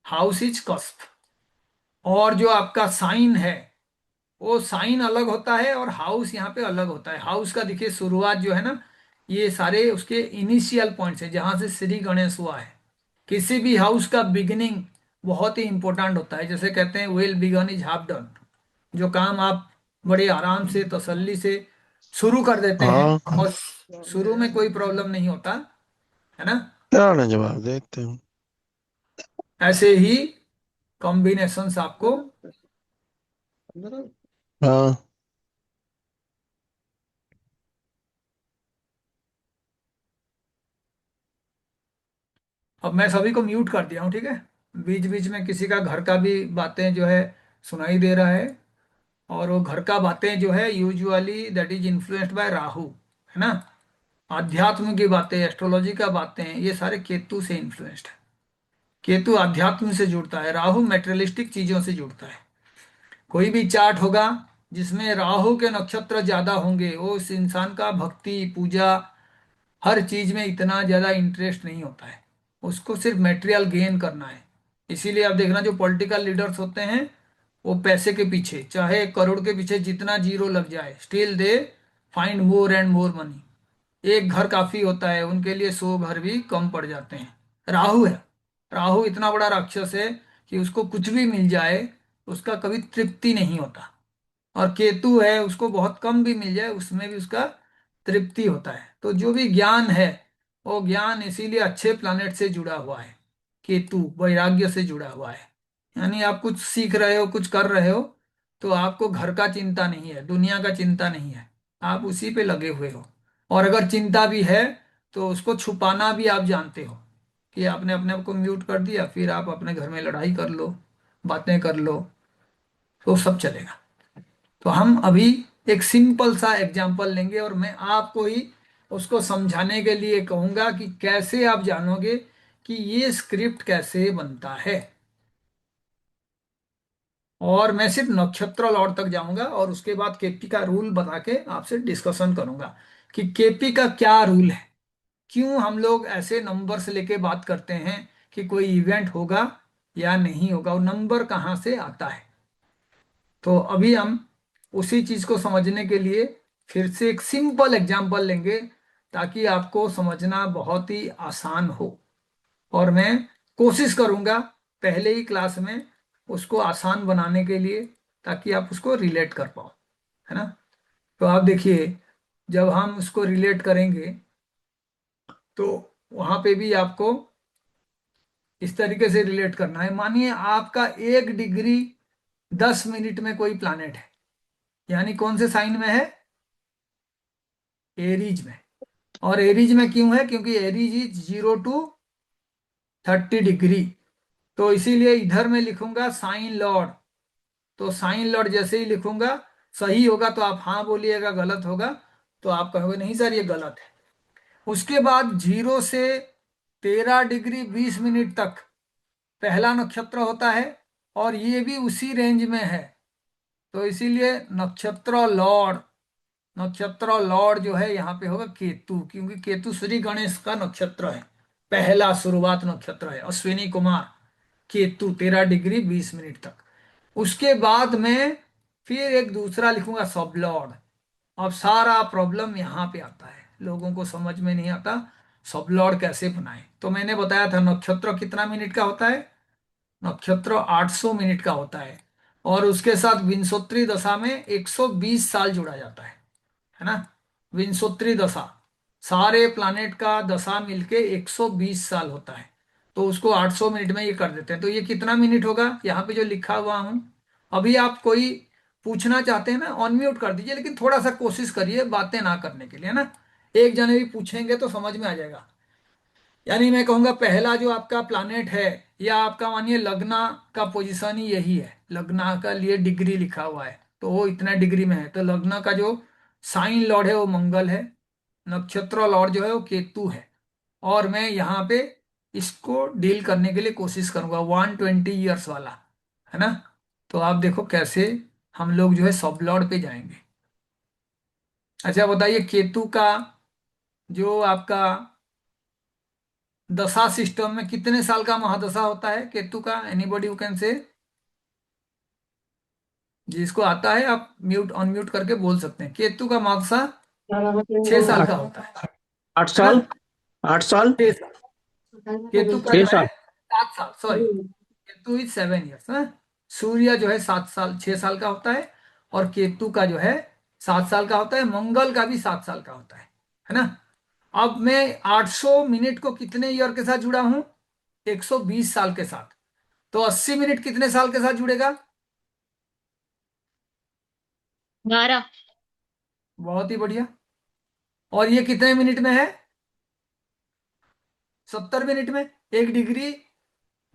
House is cusp. और जो आपका साइन है वो साइन अलग होता है और हाउस यहाँ पे अलग होता है। हाउस का देखिए शुरुआत जो है ना, ये सारे उसके इनिशियल पॉइंट्स है जहां से श्री गणेश हुआ है। किसी भी हाउस का बिगिनिंग बहुत ही इंपॉर्टेंट होता है। जैसे कहते हैं well begun is half done. जो काम आप बड़े आराम से तसल्ली से शुरू कर देते हैं हाँ, और शुरू में कोई प्रॉब्लम नहीं होता है ना, क्या ना जवाब देते हैं। ऐसे ही कॉम्बिनेशंस आपको। हाँ, अब मैं सभी को म्यूट कर दिया हूँ, ठीक है। बीच बीच में किसी का घर का भी बातें जो है सुनाई दे रहा है, और वो घर का बातें जो है usually that is influenced by Rahu, है ना। आध्यात्म की बातें, एस्ट्रोलॉजी का बातें, ये सारे केतु से इन्फ्लुएंस्ड है। केतु आध्यात्म से जुड़ता है, राहु मेटेरियलिस्टिक चीजों से जुड़ता है। कोई भी चार्ट होगा जिसमें राहु के नक्षत्र ज्यादा होंगे, वो उस इंसान का भक्ति पूजा हर चीज में इतना ज्यादा इंटरेस्ट नहीं होता है, उसको सिर्फ मेटेरियल गेन करना है। इसीलिए आप देखना जो पॉलिटिकल लीडर्स होते हैं वो पैसे के पीछे, चाहे करोड़ के पीछे जितना जीरो लग जाए, still they find more and more money. एक घर काफी होता है उनके लिए, 100 घर भी कम पड़ जाते हैं। राहु है, राहु इतना बड़ा राक्षस है कि उसको कुछ भी मिल जाए उसका कभी तृप्ति नहीं होता। और केतु है, उसको बहुत कम भी मिल जाए उसमें भी उसका तृप्ति होता है। तो जो भी ज्ञान है वो ज्ञान इसीलिए अच्छे प्लानेट से जुड़ा हुआ है। केतु वैराग्य से जुड़ा हुआ है, यानी आप कुछ सीख रहे हो, कुछ कर रहे हो, तो आपको घर का चिंता नहीं है, दुनिया का चिंता नहीं है, आप उसी पे लगे हुए हो। और अगर चिंता भी है तो उसको छुपाना भी आप जानते हो कि आपने अपने आप को म्यूट कर दिया, फिर आप अपने घर में लड़ाई कर लो, बातें कर लो, तो सब चलेगा। तो हम अभी एक सिंपल सा एग्जांपल लेंगे और मैं आपको ही उसको समझाने के लिए कहूंगा कि कैसे आप जानोगे कि ये स्क्रिप्ट कैसे बनता है। और मैं सिर्फ नक्षत्र लॉर्ड तक जाऊंगा और उसके बाद केपी का रूल बता के आपसे डिस्कशन करूंगा कि केपी का क्या रूल है, क्यों हम लोग ऐसे नंबर से लेके बात करते हैं कि कोई इवेंट होगा या नहीं होगा, और नंबर कहाँ से आता है। तो अभी हम उसी चीज को समझने के लिए फिर से एक सिंपल एग्जांपल लेंगे ताकि आपको समझना बहुत ही आसान हो। और मैं कोशिश करूंगा पहले ही क्लास में उसको आसान बनाने के लिए, ताकि आप उसको रिलेट कर पाओ, है ना। तो आप देखिए, जब हम उसको रिलेट करेंगे तो वहां पे भी आपको इस तरीके से रिलेट करना है। मानिए आपका 1 डिग्री 10 मिनट में कोई प्लानेट है, यानी कौन से साइन में है, एरीज में। और एरीज में क्यों है, क्योंकि एरीज इज 0 to 30 डिग्री। तो इसीलिए इधर मैं लिखूंगा साइन लॉर्ड। तो साइन लॉर्ड जैसे ही लिखूंगा, सही होगा तो आप हाँ बोलिएगा, गलत होगा तो आप कहोगे नहीं सर ये गलत है। उसके बाद 0 से 13 डिग्री 20 मिनट तक पहला नक्षत्र होता है, और ये भी उसी रेंज में है। तो इसीलिए नक्षत्र लॉर्ड जो है यहाँ पे होगा केतु, क्योंकि केतु श्री गणेश का नक्षत्र है, पहला शुरुआत नक्षत्र है, अश्विनी कुमार केतु 13 डिग्री 20 मिनट तक। उसके बाद में फिर एक दूसरा लिखूंगा सब लॉर्ड। अब सारा प्रॉब्लम यहाँ पे आता है, लोगों को समझ में नहीं आता सब लॉर्ड कैसे बनाए। तो मैंने बताया था नक्षत्र कितना मिनट का होता है, नक्षत्र 800 मिनट का होता है, और उसके साथ विंशोत्तरी दशा में 120 साल जुड़ा जाता है ना। विंशोत्तरी दशा, सारे प्लानेट का दशा मिलके 120 साल होता है, तो उसको 800 मिनट में ये कर देते हैं। तो ये कितना मिनट होगा यहाँ पे जो लिखा हुआ हूं। अभी आप कोई पूछना चाहते हैं ना, ऑनम्यूट कर दीजिए, लेकिन थोड़ा सा कोशिश करिए बातें ना करने के लिए, है ना। एक जने भी पूछेंगे तो समझ में आ जाएगा। यानी मैं कहूंगा पहला जो आपका प्लानेट है, या आपका मानिए लग्ना का पोजीशन ही यही है, लग्ना का लिए डिग्री लिखा हुआ है तो वो इतना डिग्री में है, तो लग्न का जो साइन लॉर्ड है वो मंगल है, नक्षत्र लॉर्ड जो है वो केतु है। और मैं यहाँ पे इसको डील करने के लिए कोशिश करूंगा 120 ईयर्स वाला, है ना। तो आप देखो कैसे हम लोग जो है सब लॉर्ड पे जाएंगे। अच्छा बताइए, केतु का जो आपका दशा सिस्टम में कितने साल का महादशा होता है केतु का, एनीबॉडी यू कैन से। जिसको आता है आप म्यूट अनम्यूट करके बोल सकते हैं। केतु का महादशा 6 साल का होता आठ है ना। साल 8 साल 6 साल। केतु का छह जो है साल 7 साल, सॉरी, केतु इज 7 ईयर्स है। सूर्य जो है 7 साल 6 साल का होता है, और केतु का जो है 7 साल का होता है, मंगल का भी 7 साल का होता है ना। अब मैं 800 मिनट को कितने ईयर के साथ जुड़ा हूं, 120 साल के साथ। तो 80 मिनट कितने साल के साथ जुड़ेगा। 12। बहुत ही बढ़िया। और ये कितने मिनट में है, 70 मिनट में। एक डिग्री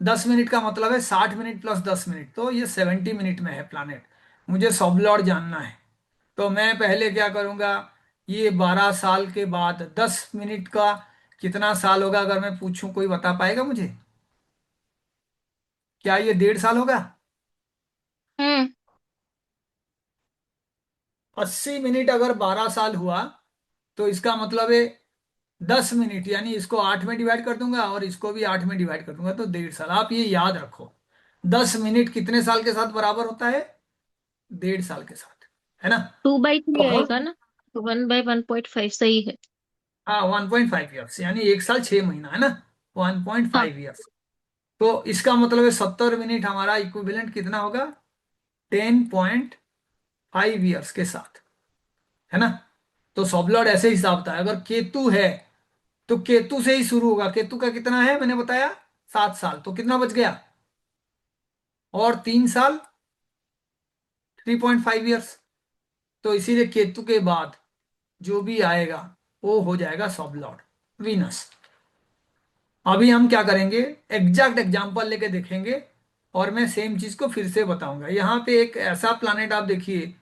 10 मिनट का मतलब है 60 मिनट प्लस 10 मिनट, तो ये 70 मिनट में है प्लानेट। मुझे सब लॉर्ड जानना है, तो मैं पहले क्या करूंगा, ये 12 साल के बाद 10 मिनट का कितना साल होगा, अगर मैं पूछूं कोई बता पाएगा मुझे। क्या ये 1.5 साल होगा। हम्म। 80 मिनट अगर 12 साल हुआ, तो इसका मतलब है 10 मिनट, यानी इसको 8 में डिवाइड कर दूंगा और इसको भी 8 में डिवाइड कर दूंगा, तो 1.5 साल। आप ये याद रखो, 10 मिनट कितने साल के साथ बराबर होता है, 1.5 साल के साथ, है ना। 2/3 तो आएगा हम, ना। तो 1/1.5 सही है। हाँ 1.5 ईयर्स, यानी 1 साल 6 महीना, है ना। वन पॉइंट हाँ। फाइव ईयर्स तो इसका मतलब है 70 मिनट हमारा इक्विवेलेंट कितना होगा, 10.5 ईयर्स के साथ, है ना। तो सब लॉर्ड ऐसे हिसाब था। अगर केतु है तो केतु से ही शुरू होगा। केतु का कितना है मैंने बताया, 7 साल, तो कितना बच गया, और 3 साल 3.5 ईयर्स। तो इसीलिए केतु के बाद जो भी आएगा वो हो जाएगा सब लॉर्ड वीनस। अभी हम क्या करेंगे, एग्जैक्ट एग्जांपल लेके देखेंगे, और मैं सेम चीज को फिर से बताऊंगा। यहाँ पे एक ऐसा प्लानेट आप देखिए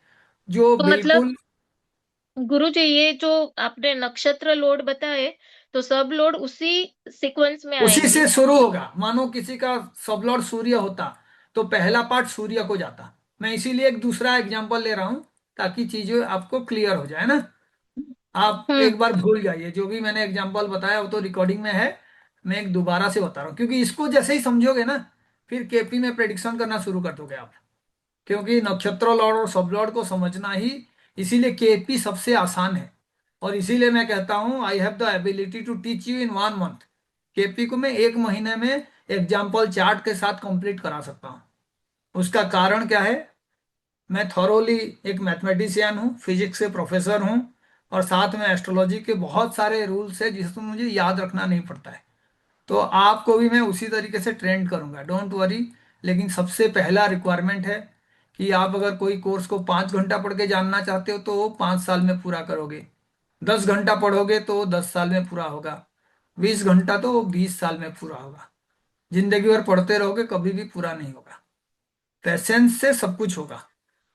जो तो मतलब बिल्कुल गुरुजी, ये जो आपने नक्षत्र लोड बताए, तो सब लोड उसी सीक्वेंस में उसी आएंगे। से शुरू होगा। मानो किसी का सब लॉर्ड सूर्य होता तो पहला पार्ट सूर्य को जाता। मैं इसीलिए एक दूसरा एग्जांपल ले रहा हूं ताकि चीजें आपको क्लियर हो जाए ना। आप हम्म। एक बार भूल जाइए, जो भी मैंने एग्जांपल बताया वो तो रिकॉर्डिंग में है। मैं एक दोबारा से बता रहा हूँ, क्योंकि इसको जैसे ही समझोगे ना, फिर केपी में प्रेडिक्शन करना शुरू कर दोगे आप। क्योंकि नक्षत्र लॉर्ड और सब लॉर्ड को समझना ही, इसीलिए केपी सबसे आसान है। और इसीलिए मैं कहता हूं I have the ability to teach you in 1 month. KP को मैं 1 महीने में एग्जाम्पल चार्ट के साथ कंप्लीट करा सकता हूं। उसका कारण क्या है, मैं थॉरोली एक मैथमेटिशियन हूँ, फिजिक्स से प्रोफेसर हूँ, और साथ में एस्ट्रोलॉजी के बहुत सारे रूल्स है जिसको मुझे याद रखना नहीं पड़ता है। तो आपको भी मैं उसी तरीके से ट्रेंड करूंगा, डोंट वरी। लेकिन सबसे पहला रिक्वायरमेंट है कि आप अगर कोई कोर्स को 5 घंटा पढ़ के जानना चाहते हो तो वो 5 साल में पूरा करोगे। 10 घंटा पढ़ोगे तो वो 10 साल में पूरा होगा। 20 घंटा तो वो 20 साल में पूरा होगा। जिंदगी भर पढ़ते रहोगे कभी भी पूरा नहीं होगा। पैसेंस से सब कुछ होगा।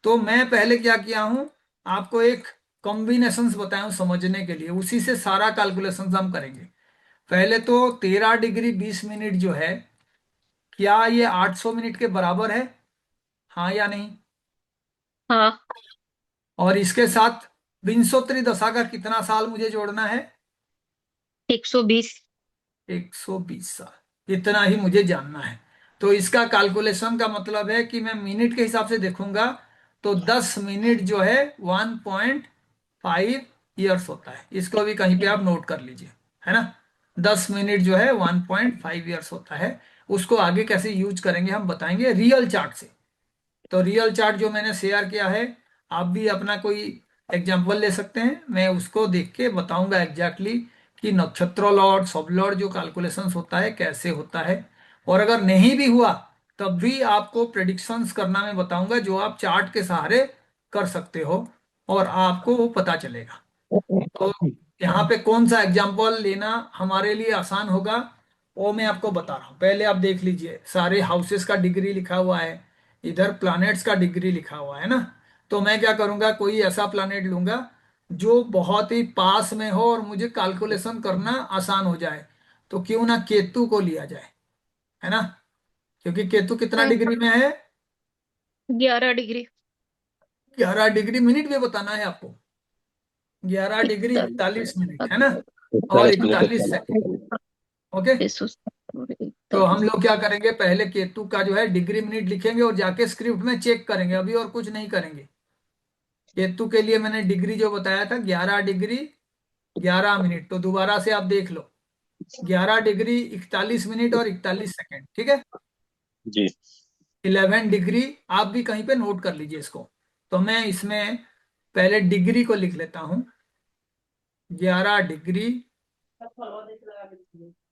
तो मैं पहले क्या किया हूं, आपको एक कॉम्बिनेशंस बताया हूं समझने के लिए, उसी से सारा कैलकुलेशंस हम करेंगे। पहले तो 13 डिग्री 20 मिनट जो है, क्या ये 800 मिनट के बराबर है, हाँ या नहीं। हाँ। और इसके साथ विंशोत्तरी दशा का कितना साल मुझे जोड़ना है, 120। 120 साल, इतना ही मुझे जानना है। तो इसका कैलकुलेशन का मतलब है कि मैं मिनट के हिसाब से देखूंगा, तो 10 मिनट जो है 1.5 ईयर्स होता है। इसको भी कहीं पे आप नोट कर लीजिए, है ना। 10 मिनट जो है 1.5 ईयर्स होता है। उसको आगे कैसे यूज करेंगे हम बताएंगे रियल चार्ट से। तो रियल चार्ट जो मैंने शेयर किया है, आप भी अपना कोई एग्जांपल ले सकते हैं, मैं उसको देख के बताऊंगा एग्जैक्टली कि नक्षत्र लॉर्ड सब लॉर्ड जो कैलकुलेशंस होता है कैसे होता है। और अगर नहीं भी हुआ तब भी आपको प्रेडिक्शंस करना मैं बताऊंगा जो आप चार्ट के सहारे कर सकते हो और आपको वो पता चलेगा। तो यहाँ पे कौन सा एग्जाम्पल लेना हमारे लिए आसान होगा वो मैं आपको बता रहा हूँ। पहले आप देख लीजिए, सारे हाउसेस का डिग्री लिखा हुआ है, इधर प्लैनेट्स का डिग्री लिखा हुआ है ना। तो मैं क्या करूंगा, कोई ऐसा प्लैनेट लूंगा जो बहुत ही पास में हो और मुझे कैलकुलेशन करना आसान हो जाए। तो क्यों ना केतु को लिया जाए, है ना। क्योंकि केतु कितना डिग्री में है, 11 डिग्री। 11 डिग्री मिनट में बताना है आपको। 11 डिग्री 41 मिनट, है ना, और 41 मिनट 41 सेकंड। 41 ओके। तो हम 41 लोग क्या करेंगे, पहले केतु का जो है डिग्री मिनट लिखेंगे और जाके स्क्रिप्ट में चेक करेंगे, अभी और कुछ नहीं करेंगे। केतु के लिए मैंने डिग्री जो बताया था 11 डिग्री 11 मिनट, तो दोबारा से आप देख लो, 11 डिग्री 41 मिनट और 41 सेकंड, ठीक है। जी 11 डिग्री, आप भी कहीं पे नोट कर लीजिए इसको। तो मैं इसमें पहले डिग्री को लिख लेता हूं, 11 डिग्री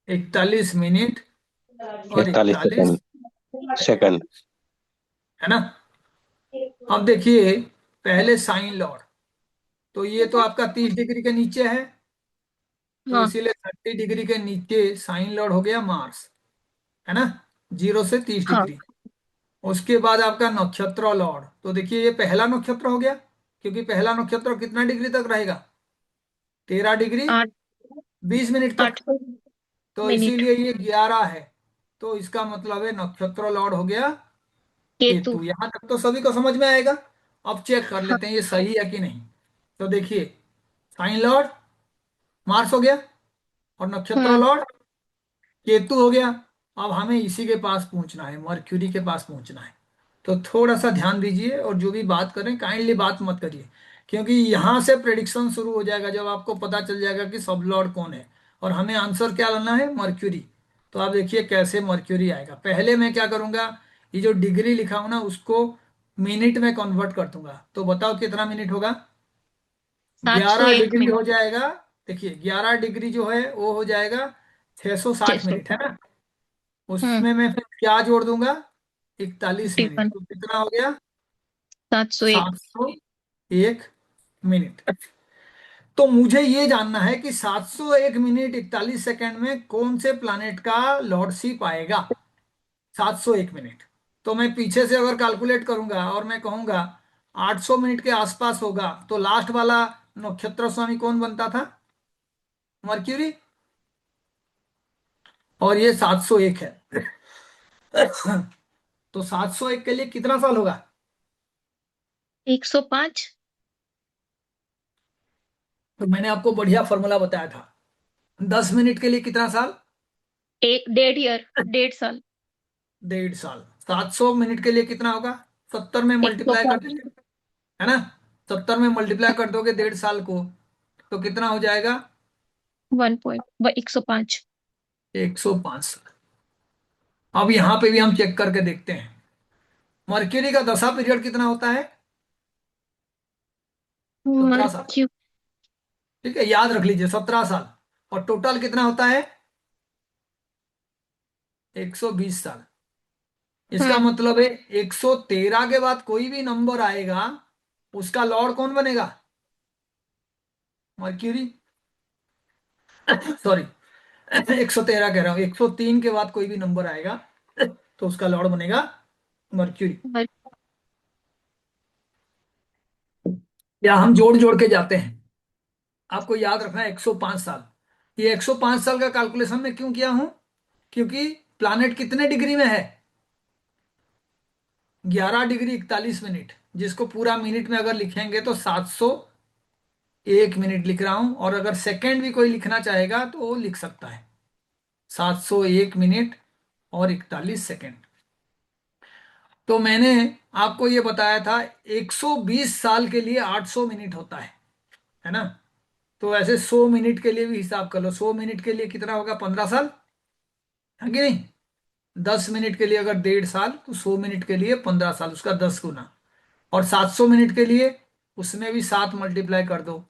41 मिनट और 41 41, सेकंड सेकंड है ना। अब देखिए, पहले साइन लॉर्ड, तो ये तो आपका 30 डिग्री के नीचे है, तो हाँ इसीलिए 30 डिग्री के नीचे साइन लॉर्ड हो गया मार्स, है ना, 0 से 30 हाँ। डिग्री उसके बाद आपका नक्षत्र लॉर्ड, तो देखिए ये पहला नक्षत्र हो गया, क्योंकि पहला नक्षत्र कितना डिग्री तक रहेगा, 13 डिग्री आठ 20 मिनट तक। तो8 मिनट। इसीलिए ये 11 है। तो इसका मतलब है नक्षत्र लॉर्ड हो गया केतु। केतु। यहां तक तो सभी को समझ में आएगा। अब चेक कर हाँ लेते हैं ये सही है कि नहीं। तो देखिए, साइन लॉर्ड मार्स हो गया और नक्षत्र हाँ। लॉर्ड केतु हो गया। अब हमें इसी के पास पहुंचना है, मर्क्यूरी के पास पहुंचना है। तो थोड़ा सा ध्यान दीजिए और जो भी बात करें काइंडली बात मत करिए, क्योंकि यहां से प्रेडिक्शन शुरू हो जाएगा जब आपको पता चल जाएगा कि सब लॉर्ड कौन है और हमें आंसर क्या लाना है, मर्क्यूरी। तो आप देखिए कैसे मर्क्यूरी आएगा। पहले मैं क्या करूंगा, ये जो डिग्री लिखा हूं ना उसको मिनट में कन्वर्ट कर दूंगा। तो बताओ कितना मिनट होगा, सात सौ ग्यारह एक डिग्री मिनट हो जाएगा। देखिए 11 डिग्री जो है वो हो जाएगा 660 600। मिनट है ना। उसमें मैं फिर क्या जोड़ दूंगा, 41 मिनट, 51। तो कितना हो गया, 701। 701 मिनट। तो मुझे ये जानना है कि 701 मिनट 41 सेकंड में कौन से प्लानेट का लॉर्डशिप आएगा, 701 मिनट। तो मैं पीछे से अगर कैलकुलेट करूंगा और मैं कहूंगा 800 मिनट के आसपास होगा, तो लास्ट वाला नक्षत्र स्वामी कौन बनता था, मर्क्यूरी। और ये 701 है। तो 701 के लिए कितना साल होगा, 105। तो मैंने आपको बढ़िया फॉर्मूला बताया था, 10 मिनट के लिए कितना साल, एक 1.5 ईयर, 1.5 साल। 1.5 साल। 700 मिनट के लिए कितना होगा, 70 में एक सौ मल्टीप्लाई कर पाँच देंगे, है ना। 70 में मल्टीप्लाई कर दोगे 1.5 साल को, तो कितना हो जाएगा, 105। 105 साल। अब यहां पे भी हम चेक करके देखते हैं, मर्क्यूरी का दशा पीरियड कितना होता है, 17 साल। मर्क्यू ठीक है, याद रख लीजिए 17 साल। और टोटल कितना होता है, 120 साल। इसका हाँ। मतलब है 113 के बाद कोई भी नंबर आएगा उसका लॉर्ड कौन बनेगा, मर्क्यूरी। सॉरी, 113 कह रहा हूं, 103 के बाद कोई भी नंबर आएगा तो उसका लॉर्ड बनेगा मर्क्यूरी। मर- या हम जोड़ जोड़ के जाते हैं, आपको याद रखना है 105 साल। ये 105 साल का कैलकुलेशन में क्यों किया हूं, क्योंकि प्लानेट कितने डिग्री में है, 11 डिग्री 41 मिनट, जिसको पूरा मिनट में अगर लिखेंगे तो 701 मिनट लिख रहा हूं। और अगर सेकेंड भी कोई लिखना चाहेगा तो वो लिख सकता है, 701 मिनट और 41 सेकेंड। तो मैंने आपको ये बताया था 120 साल के लिए 800 मिनट होता है ना। तो ऐसे 100 मिनट के लिए भी हिसाब कर लो, 100 मिनट के लिए कितना होगा, 15 साल, है कि नहीं। 10 मिनट के लिए अगर 1.5 साल, तो 100 मिनट के लिए 15 साल, उसका 10 गुना। और 700 मिनट के लिए उसमें भी 7 मल्टीप्लाई कर दो,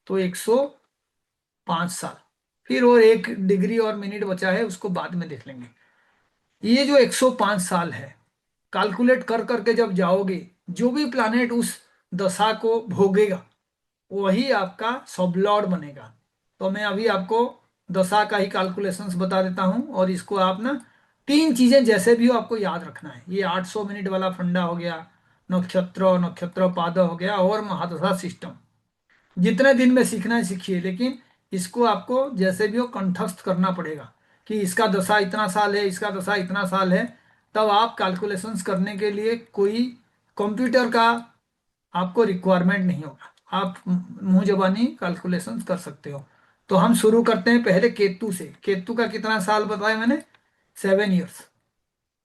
तो 105 साल। फिर और 1 डिग्री और मिनट बचा है, उसको बाद में देख लेंगे। ये जो 105 साल है, कैलकुलेट कर करके जब जाओगे, जो भी प्लानेट उस दशा को भोगेगा वही आपका सबलॉर्ड बनेगा। तो मैं अभी आपको दशा का ही कैलकुलेशंस बता देता हूं, और इसको आप ना 3 चीजें जैसे भी हो आपको याद रखना है। ये 800 मिनट वाला फंडा हो गया, नक्षत्र नक्षत्र पाद हो गया, और महादशा सिस्टम। जितने दिन में सीखना है सीखिए, लेकिन इसको आपको जैसे भी हो कंठस्थ करना पड़ेगा कि इसका दशा इतना साल है, इसका दशा इतना साल है। तब आप कैलकुलेशंस करने के लिए कोई कंप्यूटर का आपको रिक्वायरमेंट नहीं होगा, आप मुंह जबानी कैलकुलेशंस कर सकते हो। तो हम शुरू करते हैं पहले केतु से। केतु का कितना साल बताया मैंने, 7 इयर्स।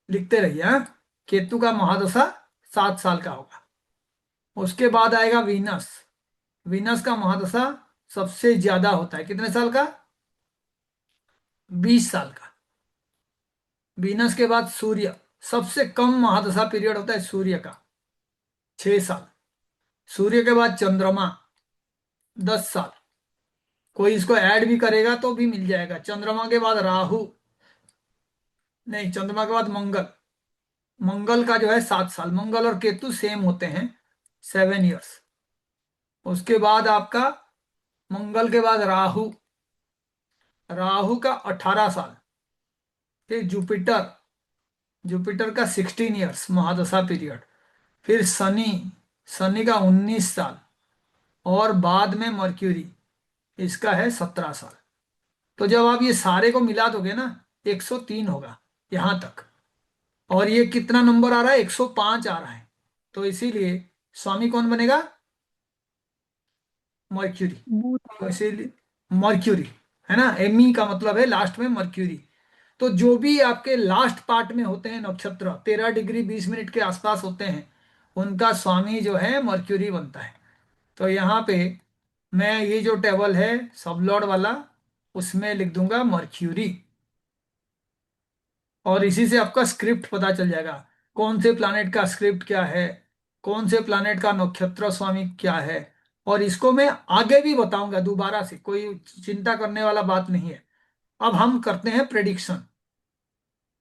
लिखते रहिए, हाँ। केतु का महादशा 7 साल का होगा। उसके बाद आएगा वीनस। वीनस का महादशा सबसे ज्यादा होता है, कितने साल का, 20 साल का। वीनस के बाद सूर्य, सबसे कम महादशा पीरियड होता है सूर्य का, 6 साल। सूर्य के बाद चंद्रमा, 10 साल। कोई इसको ऐड भी करेगा तो भी मिल जाएगा। चंद्रमा के बाद राहु, नहीं, चंद्रमा के बाद मंगल। मंगल का जो है 7 साल। मंगल और केतु सेम होते हैं, 7 इयर्स। उसके बाद आपका मंगल के बाद राहु, राहु का 18 साल। फिर जुपिटर, जुपिटर का 16 इयर्स महादशा पीरियड। फिर शनि, शनि का 19 साल। और बाद में मर्क्यूरी, इसका है 17 साल। तो जब आप ये सारे को मिला दोगे ना, 103 होगा यहां तक। और ये कितना नंबर आ रहा है, 105 आ रहा है। तो इसीलिए स्वामी कौन बनेगा, मर्क्यूरी। तो इसीलिए मर्क्यूरी, है ना, एमी का मतलब है लास्ट में मर्क्यूरी। तो जो भी आपके लास्ट पार्ट में होते हैं नक्षत्र, 13 डिग्री 20 मिनट के आसपास होते हैं, उनका स्वामी जो है मर्क्यूरी बनता है। तो यहाँ पे मैं ये जो टेबल है सबलॉर्ड वाला, उसमें लिख दूंगा मर्क्यूरी। और इसी से आपका स्क्रिप्ट पता चल जाएगा, कौन से प्लानेट का स्क्रिप्ट क्या है, कौन से प्लानेट का नक्षत्र स्वामी क्या है। और इसको मैं आगे भी बताऊंगा दोबारा से, कोई चिंता करने वाला बात नहीं है। अब हम करते हैं प्रेडिक्शन।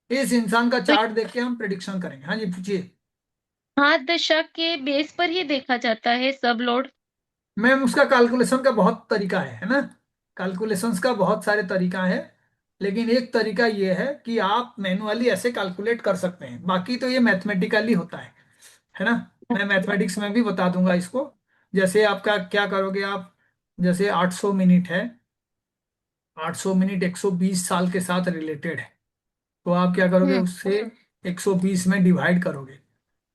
इस इंसान का तो चार्ट देख के हम प्रेडिक्शन करेंगे। हाँ जी, पूछिए। हाथ दशा के बेस पर ही देखा जाता है सब लोड। मैम उसका कैलकुलेशन का बहुत तरीका है ना। कैलकुलेशंस का बहुत सारे तरीका है, लेकिन एक तरीका ये है कि आप मैनुअली ऐसे कैलकुलेट कर सकते हैं, बाकी तो ये मैथमेटिकली होता है ना। मैं मैथमेटिक्स में भी बता दूंगा इसको। जैसे आपका क्या करोगे आप, जैसे 800 मिनट है, 800 मिनट 120 साल के साथ रिलेटेड है। तो आप क्या करोगे, हम्म। उससे 120 में डिवाइड करोगे,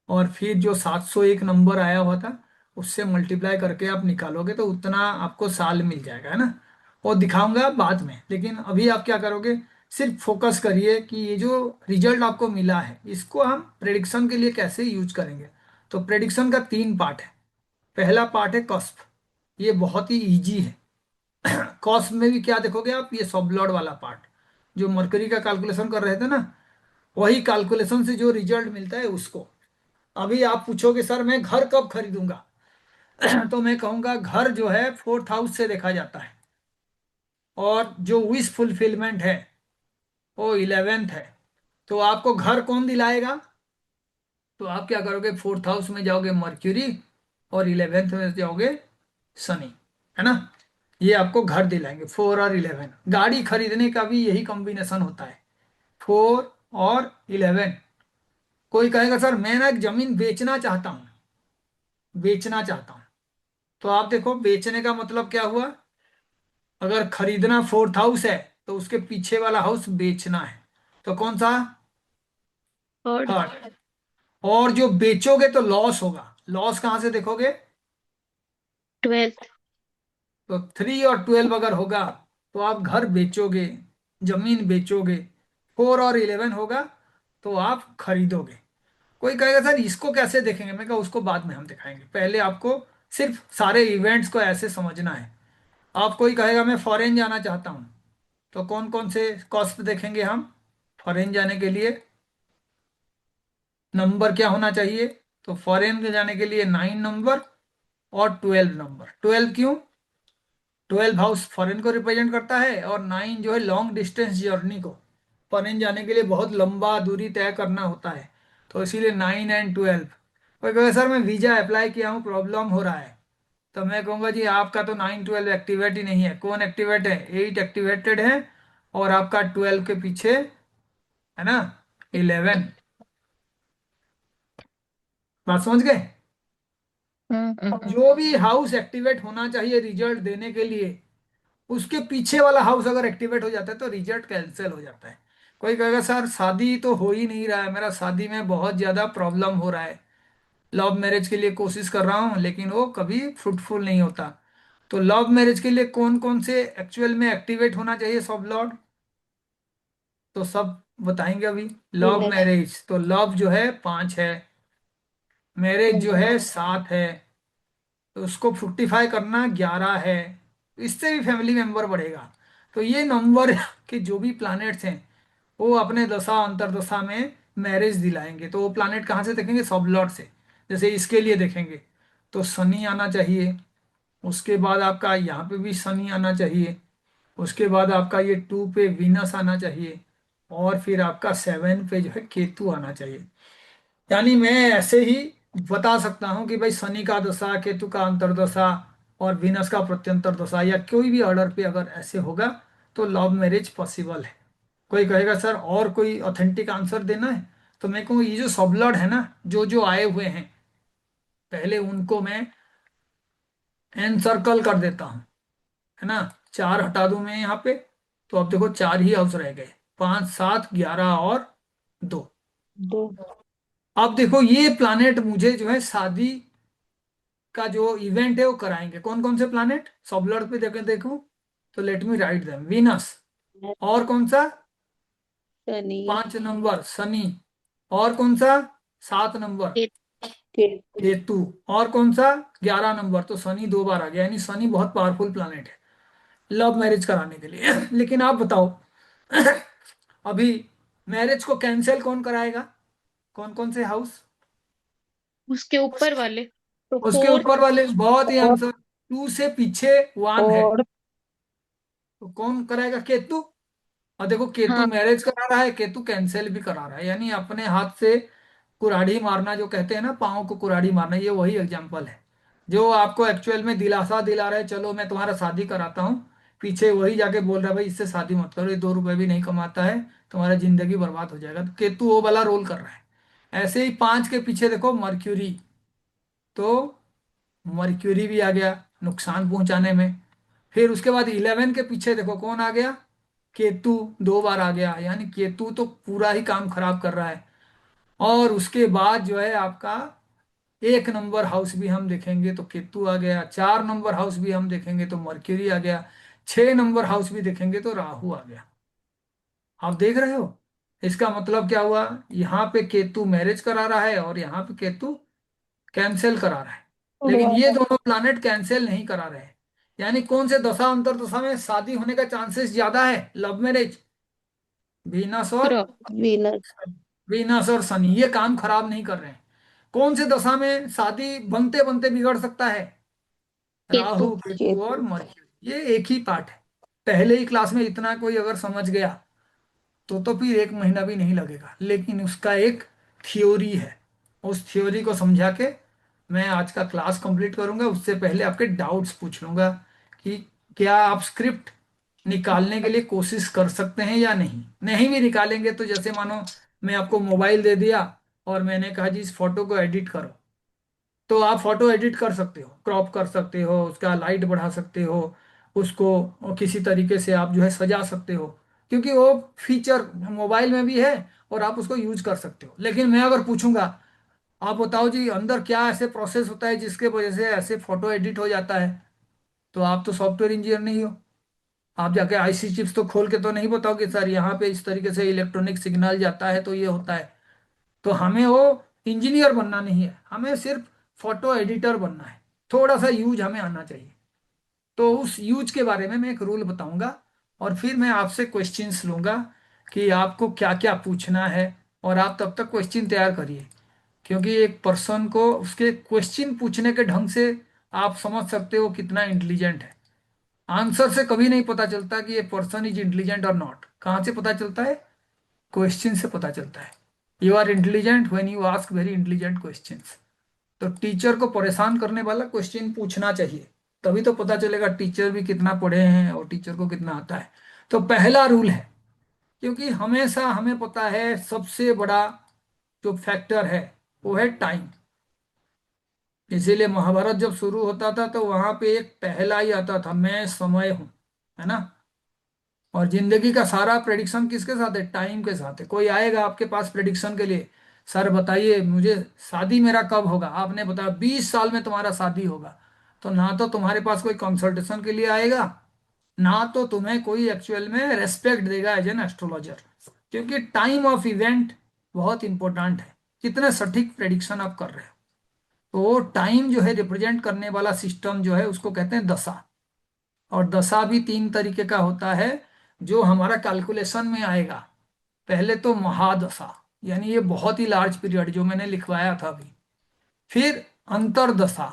और फिर जो 701 नंबर आया हुआ था उससे मल्टीप्लाई करके आप निकालोगे, तो उतना आपको साल मिल जाएगा, है ना। और दिखाऊंगा बाद में, लेकिन अभी आप क्या करोगे, सिर्फ फोकस करिए कि ये जो रिजल्ट आपको मिला है इसको हम प्रेडिक्शन के लिए कैसे यूज करेंगे। तो प्रेडिक्शन का 3 पार्ट है। पहला पार्ट है कॉस्प, ये बहुत ही इजी है। कॉस्प में भी क्या देखोगे आप, ये सबलॉर्ड वाला पार्ट, जो मरकरी का कैलकुलेशन कर रहे थे ना, वही कैलकुलेशन से जो रिजल्ट मिलता है उसको। अभी आप पूछोगे सर मैं घर कब खरीदूंगा, तो मैं कहूंगा घर जो है 4th हाउस से देखा जाता है, और जो विश फुलफिलमेंट है वो 11th है। तो आपको घर कौन दिलाएगा, तो आप क्या करोगे, 4th हाउस में जाओगे मर्क्यूरी, और 11th में जाओगे शनि, है ना। ये आपको घर दिलाएंगे 4 और 11। गाड़ी खरीदने का भी यही कॉम्बिनेशन होता है, 4 और 11। कोई कहेगा सर मैं ना एक जमीन बेचना चाहता हूँ, बेचना चाहता हूँ। तो आप देखो बेचने का मतलब क्या हुआ, अगर खरीदना 4th हाउस है तो उसके पीछे वाला हाउस बेचना है, तो कौन सा, थर्ड। 3rd। और जो बेचोगे तो लॉस होगा, लॉस कहां से देखोगे, 12th। तो 3 और 12 अगर होगा तो आप घर बेचोगे, जमीन बेचोगे। 4 और 11 होगा तो आप खरीदोगे। कोई कहेगा सर इसको कैसे देखेंगे, मैं कहा उसको बाद में हम दिखाएंगे, पहले आपको सिर्फ सारे इवेंट्स को ऐसे समझना है। अब कोई कहेगा मैं फॉरेन जाना चाहता हूँ, तो कौन कौन से कॉस्ट देखेंगे हम फॉरेन जाने के लिए? नंबर क्या होना चाहिए? तो फॉरेन में जाने के लिए 9 नंबर और 12 नंबर। 12 क्यों? 12 हाउस फॉरेन को रिप्रेजेंट करता है, और 9 जो है लॉन्ग डिस्टेंस जर्नी को, फॉरेन जाने के लिए बहुत लंबा दूरी तय करना होता है, तो इसीलिए 9 एंड 12। कोई कहे सर मैं वीजा अप्लाई किया हूँ, प्रॉब्लम हो रहा है, तो मैं कहूँगा जी आपका तो 9 12 एक्टिवेट ही नहीं है। कौन एक्टिवेट है? 8 एक्टिवेटेड है, और आपका 12 के पीछे है ना 11। बात समझ गए? जो भी हाउस एक्टिवेट होना चाहिए रिजल्ट देने के लिए, उसके पीछे वाला हाउस अगर एक्टिवेट हो जाता है तो रिजल्ट कैंसिल हो जाता है। कोई कहेगा सर शादी तो हो ही नहीं रहा है, मेरा शादी में बहुत ज्यादा प्रॉब्लम हो रहा है, लव मैरिज के लिए कोशिश कर रहा हूँ लेकिन वो कभी फ्रूटफुल नहीं होता। तो लव मैरिज के लिए कौन कौन से एक्चुअल में एक्टिवेट होना चाहिए सब लॉर्ड? तो सब बताएंगे अभी। लव मैरिज तो लव जो है 5 है, मैरिज जो है 7 है, तो उसको फ्रूक्टिफाई करना 11 है, इससे भी फैमिली मेंबर बढ़ेगा। तो ये नंबर के जो भी प्लैनेट्स हैं वो अपने दशा अंतरदशा में मैरिज दिलाएंगे। तो वो प्लैनेट कहाँ से देखेंगे? सब लॉर्ड से। जैसे इसके लिए देखेंगे तो शनि आना चाहिए, उसके बाद आपका यहाँ पे भी शनि आना चाहिए, उसके बाद आपका ये 2 पे वीनस आना चाहिए, और फिर आपका 7 पे जो है केतु आना चाहिए। यानी मैं ऐसे ही बता सकता हूँ कि भाई शनि का दशा, केतु का अंतर्दशा और वीनस का प्रत्यंतर दशा, या कोई भी ऑर्डर पे अगर ऐसे होगा तो लव मैरिज पॉसिबल है। कोई कहेगा सर और कोई ऑथेंटिक आंसर देना है, तो मैं कहूँ ये जो सबलॉर्ड है ना, जो जो आए हुए हैं, पहले उनको मैं एन सर्कल कर देता हूँ, है ना। 4 हटा दूं मैं यहाँ पे, तो अब देखो 4 ही हाउस रह गए, 5 7 11 और 2। अब देखो ये प्लानेट मुझे जो है शादी का जो इवेंट है वो कराएंगे। कौन कौन से प्लानेट सबलॉर्ड पे देखे देखो, तो let me write them. Venus, और कौन सा? शनि 5 नंबर शनि, और कौन सा? 7 नंबर के केतु, और कौन सा? 11 नंबर। तो शनि 2 बार आ गया, यानी शनि बहुत पावरफुल प्लानेट है लव मैरिज कराने के लिए। लेकिन आप बताओ अभी मैरिज को कैंसिल कौन कराएगा? कौन कौन से हाउस? उसके ऊपर वाले, तो उसके ऊपर फोर्थ। वाले। बहुत ही आंसर, 2 से पीछे 1 है, और तो कौन कराएगा? केतु। और देखो केतु हाँ, मैरिज करा रहा है, केतु कैंसिल भी करा रहा है, यानी अपने हाथ से कुराड़ी मारना, जो कहते हैं ना पाँव को कुराड़ी मारना, ये वही एग्जाम्पल है। जो आपको एक्चुअल में दिलासा दिला रहा है चलो मैं तुम्हारा शादी कराता हूँ, पीछे वही जाके बोल रहा है भाई इससे शादी मत करो, ये 2 रुपए भी नहीं कमाता है, तुम्हारा जिंदगी बर्बाद हो जाएगा। तो केतु वो वाला रोल कर रहा है। ऐसे ही 5 के पीछे देखो मर्क्यूरी, तो मर्क्यूरी भी आ गया नुकसान पहुंचाने में। फिर उसके बाद 11 के पीछे देखो कौन आ गया? केतु 2 बार आ गया, यानी केतु तो पूरा ही काम खराब कर रहा है। और उसके बाद जो है आपका 1 नंबर हाउस भी हम देखेंगे तो केतु आ गया, 4 नंबर हाउस भी हम देखेंगे तो मर्क्यूरी आ गया, 6 नंबर हाउस भी देखेंगे तो राहु आ गया। आप देख रहे हो इसका मतलब क्या हुआ? यहाँ पे केतु मैरिज करा रहा है और यहाँ पे केतु कैंसिल करा रहा है, लेकिन ये दोनों प्लानेट कैंसिल नहीं करा रहे हैं। यानी कौन से दशा अंतर दशा में शादी होने का चांसेस ज्यादा है लव मैरिज? वीनस और शुक्र। वीनस वीनस और शनि ये काम खराब नहीं कर रहे हैं। कौन से दशा में शादी बनते बनते बिगड़ सकता है? केतु। राहु केतु और केतु मर्क्यूरी, ये एक ही पार्ट है। पहले ही क्लास में इतना कोई अगर समझ गया तो फिर 1 महीना भी नहीं लगेगा, लेकिन उसका एक थ्योरी है, उस थ्योरी को समझा के मैं आज का क्लास कंप्लीट करूंगा। उससे पहले आपके डाउट्स पूछ लूंगा कि क्या आप स्क्रिप्ट निकालने के लिए कोशिश कर सकते हैं या नहीं। नहीं भी निकालेंगे तो जैसे मानो मैं आपको मोबाइल दे दिया और मैंने कहा जी इस फोटो को एडिट करो, तो आप फोटो एडिट कर सकते हो, क्रॉप कर सकते हो, उसका लाइट बढ़ा सकते हो, उसको किसी तरीके से आप जो है सजा सकते हो, क्योंकि वो फीचर मोबाइल में भी है और आप उसको यूज कर सकते हो। लेकिन मैं अगर पूछूंगा आप बताओ जी अंदर क्या ऐसे प्रोसेस होता है जिसके वजह से ऐसे फोटो एडिट हो जाता है, तो आप तो सॉफ्टवेयर इंजीनियर नहीं हो। आप जाके आईसी चिप्स तो खोल के तो नहीं बताओगे सर यहाँ पे इस तरीके से इलेक्ट्रॉनिक सिग्नल जाता है तो ये होता है। तो हमें वो इंजीनियर बनना नहीं है, हमें सिर्फ फोटो एडिटर बनना है, थोड़ा सा यूज हमें आना चाहिए। तो उस यूज के बारे में मैं एक रूल बताऊंगा, और फिर मैं आपसे क्वेश्चंस लूंगा कि आपको क्या क्या पूछना है, और आप तब तक क्वेश्चन तैयार करिए। क्योंकि एक पर्सन को उसके क्वेश्चन पूछने के ढंग से आप समझ सकते हो कितना इंटेलिजेंट है। आंसर से कभी नहीं पता चलता कि ये पर्सन इज इंटेलिजेंट और नॉट। कहाँ से पता चलता है? क्वेश्चन से पता चलता है। You are intelligent when you ask very intelligent questions. तो टीचर को परेशान करने वाला क्वेश्चन पूछना चाहिए, तभी तो पता चलेगा टीचर भी कितना पढ़े हैं और टीचर को कितना आता है। तो पहला रूल है, क्योंकि हमेशा हमें पता है सबसे बड़ा जो फैक्टर है वो है टाइम। इसीलिए महाभारत जब शुरू होता था तो वहां पे एक पहला ही आता था, मैं समय हूं, है ना। और जिंदगी का सारा प्रेडिक्शन किसके साथ है? टाइम के साथ है। कोई आएगा आपके पास प्रेडिक्शन के लिए, सर बताइए मुझे शादी मेरा कब होगा, आपने बताया 20 साल में तुम्हारा शादी होगा, तो ना तो तुम्हारे पास कोई कंसल्टेशन के लिए आएगा, ना तो तुम्हें कोई एक्चुअल में रेस्पेक्ट देगा एज एन एस्ट्रोलॉजर। क्योंकि टाइम ऑफ इवेंट बहुत इंपॉर्टेंट है, कितने सटीक प्रेडिक्शन आप कर रहे हो। तो टाइम जो है रिप्रेजेंट करने वाला सिस्टम जो है उसको कहते हैं दशा। और दशा भी 3 तरीके का होता है जो हमारा कैलकुलेशन में आएगा। पहले तो महादशा, यानी ये बहुत ही लार्ज पीरियड जो मैंने लिखवाया था अभी। फिर अंतरदशा,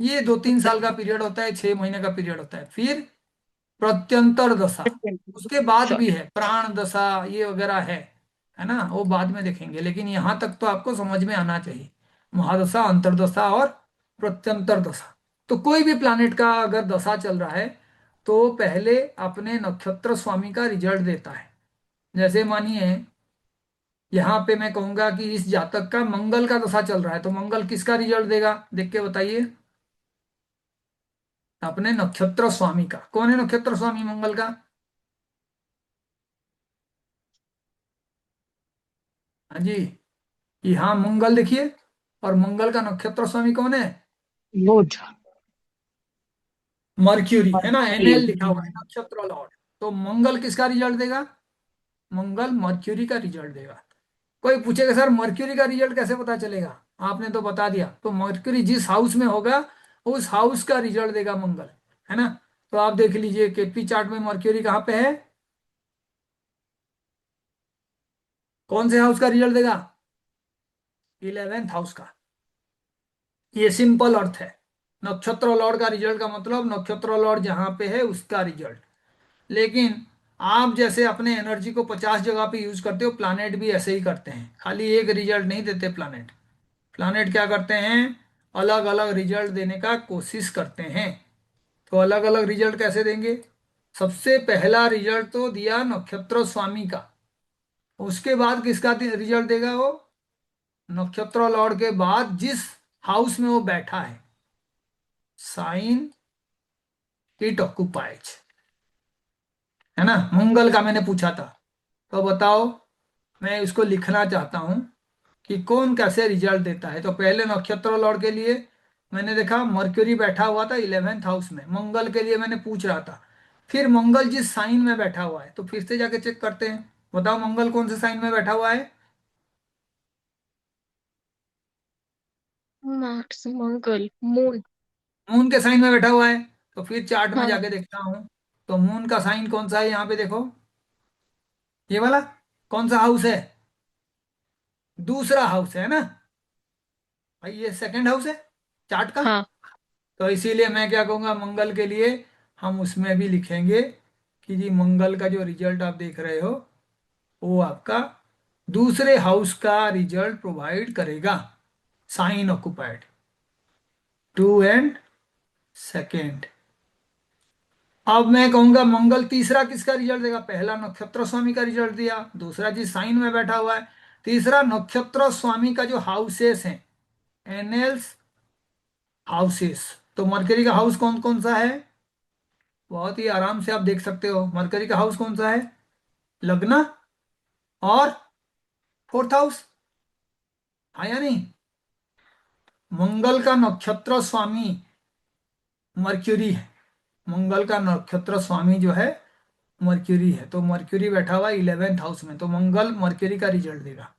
ये 2-3 साल का पीरियड होता है, 6 महीने का पीरियड होता है। फिर प्रत्यंतर दशा, उसके बाद भी है प्राण दशा, ये वगैरह है ना, वो बाद में देखेंगे, लेकिन यहां तक तो आपको समझ में आना चाहिए। महादशा, अंतरदशा और प्रत्यंतर दशा। तो कोई भी प्लानिट का अगर दशा चल रहा है तो पहले अपने नक्षत्र स्वामी का रिजल्ट देता है। जैसे मानिए यहाँ पे मैं कहूंगा कि इस जातक का मंगल का दशा चल रहा है, तो मंगल किसका रिजल्ट देगा? देख के बताइए। अपने नक्षत्र स्वामी का। कौन है नक्षत्र स्वामी मंगल का? हाँ जी, यहाँ मंगल देखिए, और मंगल का नक्षत्र स्वामी कौन है? बुध। मर्क्यूरी, है ना, एनएल लिखा हुआ है हम्म। नक्षत्र लॉर्ड। तो मंगल किसका रिजल्ट देगा? मंगल मर्क्यूरी का रिजल्ट देगा। कोई पूछेगा सर मर्क्यूरी का रिजल्ट कैसे पता चलेगा? आपने तो बता दिया। तो मर्क्यूरी जिस हाउस में होगा उस हाउस का रिजल्ट देगा मंगल, है ना। तो आप देख लीजिए केपी चार्ट में मर्क्यूरी कहाँ पे है, कौन से हाउस का रिजल्ट देगा? 11th हाउस का। ये सिंपल अर्थ है। नक्षत्र लॉर्ड का रिजल्ट का मतलब नक्षत्र लॉर्ड जहां पे है उसका रिजल्ट। लेकिन आप जैसे अपने एनर्जी को 50 जगह पे यूज करते हो, प्लानेट भी ऐसे ही करते हैं, खाली एक रिजल्ट नहीं देते प्लानेट। प्लानेट क्या करते हैं? अलग अलग रिजल्ट देने का कोशिश करते हैं। तो अलग अलग रिजल्ट कैसे देंगे? सबसे पहला रिजल्ट तो दिया नक्षत्र स्वामी का, उसके बाद किसका रिजल्ट देगा वो? नक्षत्र लॉर्ड के बाद जिस हाउस में वो बैठा है, साइन इट ऑक्युपाइज, है ना। मंगल का मैंने पूछा था, तो बताओ, मैं इसको लिखना चाहता हूं कि कौन कैसे रिजल्ट देता है। तो पहले नक्षत्र लॉर्ड के लिए मैंने देखा मर्क्यूरी बैठा हुआ था 11th हाउस में, मंगल के लिए मैंने पूछ रहा था। फिर मंगल जिस साइन में बैठा हुआ है, तो फिर से जाके चेक करते हैं। बताओ मंगल कौन से साइन में बैठा हुआ है? मार्स, मंगल, मून। मून के साइन में बैठा हुआ है। तो फिर चार्ट में हाँ। जाके देखता हूं, तो मून का साइन कौन सा है यहाँ पे देखो, ये वाला। कौन सा हाउस है? दूसरा हाउस है ना भाई, ये सेकंड हाउस है चार्ट का। हाँ। तो इसीलिए मैं क्या कहूंगा, मंगल के लिए हम उसमें भी लिखेंगे कि जी मंगल का जो रिजल्ट आप देख रहे हो वो आपका दूसरे हाउस का रिजल्ट प्रोवाइड करेगा, साइन ऑक्युपाइड 2 एंड 2nd। अब मैं कहूंगा मंगल तीसरा किसका रिजल्ट देगा? पहला नक्षत्र स्वामी का रिजल्ट दिया, दूसरा जिस साइन में बैठा हुआ है, तीसरा नक्षत्र स्वामी का जो हाउसेस हैं, एनएल्स हाउसेस। तो मरकरी का हाउस कौन कौन सा है? बहुत ही आराम से आप देख सकते हो, मरकरी का हाउस कौन सा है? लग्न और 4th हाउस, हाँ या नहीं। मंगल का नक्षत्र स्वामी मर्क्यूरी है, मंगल का नक्षत्र स्वामी जो है मर्क्यूरी है। तो मर्क्यूरी बैठा हुआ है 11th हाउस में, तो मंगल मर्क्यूरी का रिजल्ट देगा।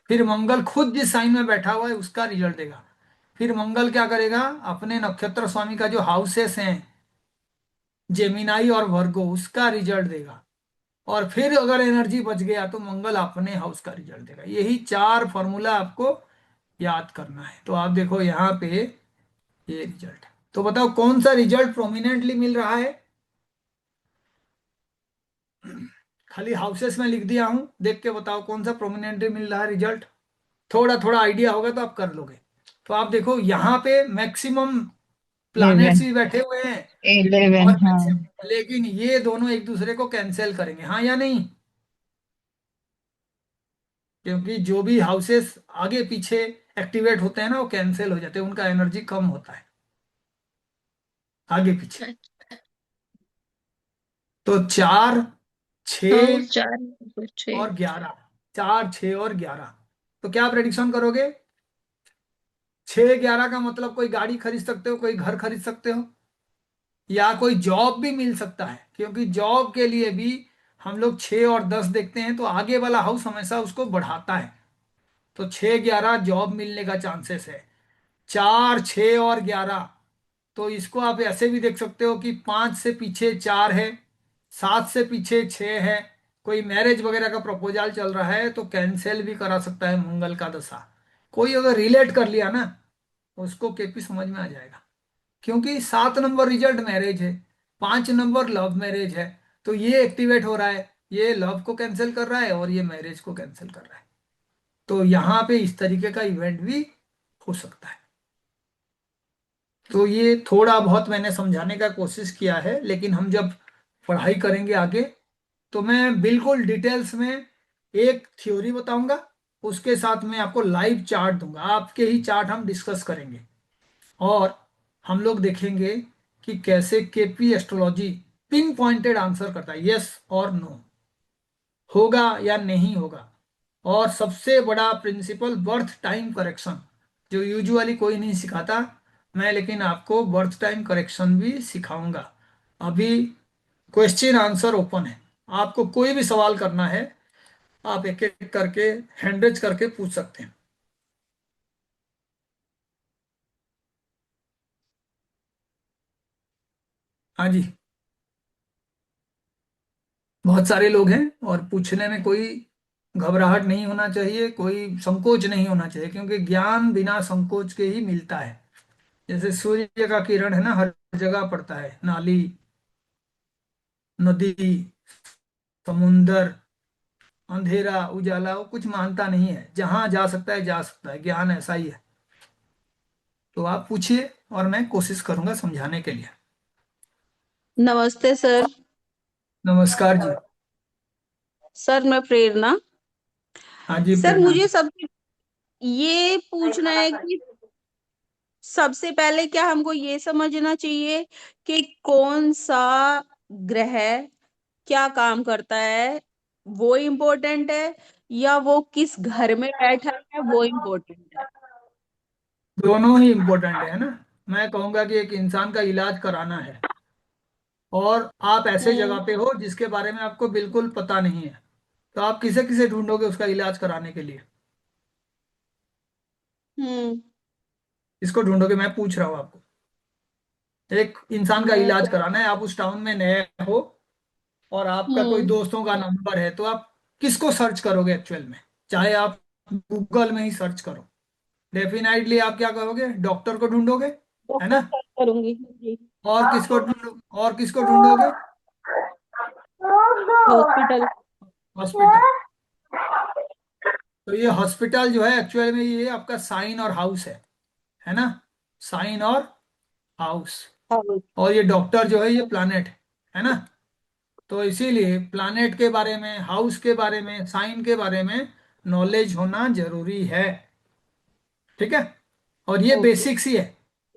फिर मंगल खुद जिस साइन में बैठा हुआ है उसका रिजल्ट देगा। फिर मंगल क्या करेगा? अपने नक्षत्र स्वामी का जो हाउसेस हैं जेमिनाई और वर्गो उसका रिजल्ट देगा, और फिर अगर एनर्जी बच गया तो मंगल अपने हाउस का रिजल्ट देगा। यही 4 फॉर्मूला आपको याद करना है। तो आप देखो यहाँ पे ये रिजल्ट है। तो बताओ कौन सा रिजल्ट प्रोमिनेंटली मिल रहा है। खाली हाउसेस में लिख दिया हूं, देख के बताओ कौन सा प्रोमिनेंटली मिल रहा है रिजल्ट। थोड़ा थोड़ा आइडिया होगा तो आप कर लोगे। तो आप देखो यहाँ पे मैक्सिमम प्लैनेट्स 11 भी बैठे हुए हैं, 11 और हाँ। लेकिन ये दोनों एक दूसरे को कैंसिल करेंगे, हाँ या नहीं। क्योंकि जो भी हाउसेस आगे पीछे एक्टिवेट होते हैं ना वो कैंसिल हो जाते हैं, उनका एनर्जी कम होता है आगे पीछे। तो 4, हाँ 6 4 6। और 11, 4, 6 और 11। तो क्या प्रेडिक्शन करोगे। 6, 11 का मतलब कोई गाड़ी खरीद सकते हो, कोई घर खरीद सकते हो, या कोई जॉब भी मिल सकता है, क्योंकि जॉब के लिए भी हम लोग 6 और 10 देखते हैं, तो आगे वाला हाउस हमेशा उसको बढ़ाता है। तो 6, 11 जॉब मिलने का चांसेस है। 4, 6 और 11, तो इसको आप ऐसे भी देख सकते हो कि 5 से पीछे 4 है, 7 से पीछे 6 है। कोई मैरिज वगैरह का प्रपोजल चल रहा है तो कैंसिल भी करा सकता है मंगल का दशा। कोई अगर रिलेट कर लिया ना उसको केपी समझ में आ जाएगा, क्योंकि 7 नंबर रिजल्ट मैरिज है, 5 नंबर लव मैरिज है। तो ये एक्टिवेट हो रहा है, ये लव को कैंसिल कर रहा है और ये मैरिज को कैंसिल कर रहा है। तो यहाँ पे इस तरीके का इवेंट भी हो सकता है। तो ये थोड़ा बहुत मैंने समझाने का कोशिश किया है, लेकिन हम जब पढ़ाई करेंगे आगे तो मैं बिल्कुल डिटेल्स में एक थ्योरी बताऊंगा, उसके साथ में आपको लाइव चार्ट दूंगा, आपके ही चार्ट हम डिस्कस करेंगे, और हम लोग देखेंगे कि कैसे KP astrology pin pointed answer करता है, यस और नो, होगा या नहीं होगा। और सबसे बड़ा प्रिंसिपल बर्थ टाइम करेक्शन, जो यूजुअली कोई नहीं सिखाता मैं, लेकिन आपको बर्थ टाइम करेक्शन भी सिखाऊंगा। अभी क्वेश्चन आंसर ओपन है, आपको कोई भी सवाल करना है आप एक एक करके हैंड रेज करके पूछ सकते हैं। हाँ जी, बहुत सारे लोग हैं, और पूछने में कोई घबराहट नहीं होना चाहिए, कोई संकोच नहीं होना चाहिए, क्योंकि ज्ञान बिना संकोच के ही मिलता है। जैसे सूर्य का किरण है ना, हर जगह पड़ता है, नाली, नदी, समुंदर, अंधेरा, उजाला, वो कुछ मानता नहीं है, जहां जा सकता है जा सकता है, ज्ञान ऐसा ही है। तो आप पूछिए और मैं कोशिश करूंगा समझाने के लिए। नमस्ते सर। नमस्कार जी। सर मैं प्रेरणा। हाँ जी सर प्रेरणा मुझे जी। सब ये पूछना है कि सबसे पहले क्या हमको ये समझना चाहिए कि कौन सा ग्रह क्या काम करता है, वो इम्पोर्टेंट है, या वो किस घर में बैठा है वो इम्पोर्टेंट है। दोनों ही इम्पोर्टेंट है ना। मैं कहूंगा कि एक इंसान का इलाज कराना है, और आप ऐसे हम्म। जगह पे हो जिसके बारे में आपको बिल्कुल पता नहीं है, तो आप किसे किसे ढूंढोगे उसका इलाज कराने के लिए। हम्म। इसको ढूंढोगे, मैं पूछ रहा हूँ आपको। एक इंसान का मैं इलाज तो कराना है, आप उस टाउन में नए हो, और आपका कोई हम्म। दोस्तों का नंबर है, तो आप किसको सर्च करोगे एक्चुअल में। चाहे आप गूगल में ही सर्च करो, डेफिनेटली आप क्या करोगे, डॉक्टर को ढूंढोगे, है डॉक्टर ना। सर्च करूंगी जी। और किसको ढूंढोगे। हॉस्पिटल। हॉस्पिटल। तो ये हॉस्पिटल जो है एक्चुअल में ये आपका साइन और हाउस है ना, साइन और हाउस। हाउस। और ये डॉक्टर जो है ये प्लानेट है ना। तो इसीलिए प्लानेट के बारे में, हाउस के बारे में, साइन के बारे में नॉलेज होना जरूरी है। ठीक है। और ये ओके। बेसिक्स ही है,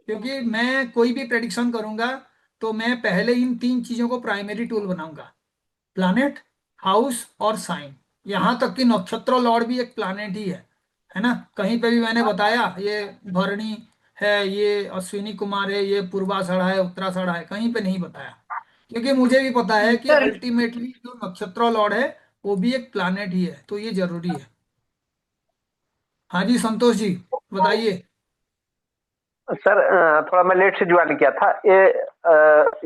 क्योंकि मैं कोई भी प्रेडिक्शन करूंगा तो मैं पहले इन 3 चीजों को प्राइमरी टूल बनाऊंगा, प्लानेट, हाउस और साइन। यहां तक कि नक्षत्र लॉर्ड भी एक प्लानेट ही है ना। कहीं पे भी मैंने बताया ये भरणी है, ये अश्विनी कुमार है, ये पूर्वाषाढ़ा है, उत्तराषाढ़ा है, कहीं पे नहीं बताया, क्योंकि मुझे भी पता है कि सर अल्टीमेटली जो नक्षत्र लॉर्ड है वो भी एक प्लानेट ही है, तो ये जरूरी है। हाँ जी संतोष जी, बताइए। सर थोड़ा मैं लेट से ज्वाइन किया था ये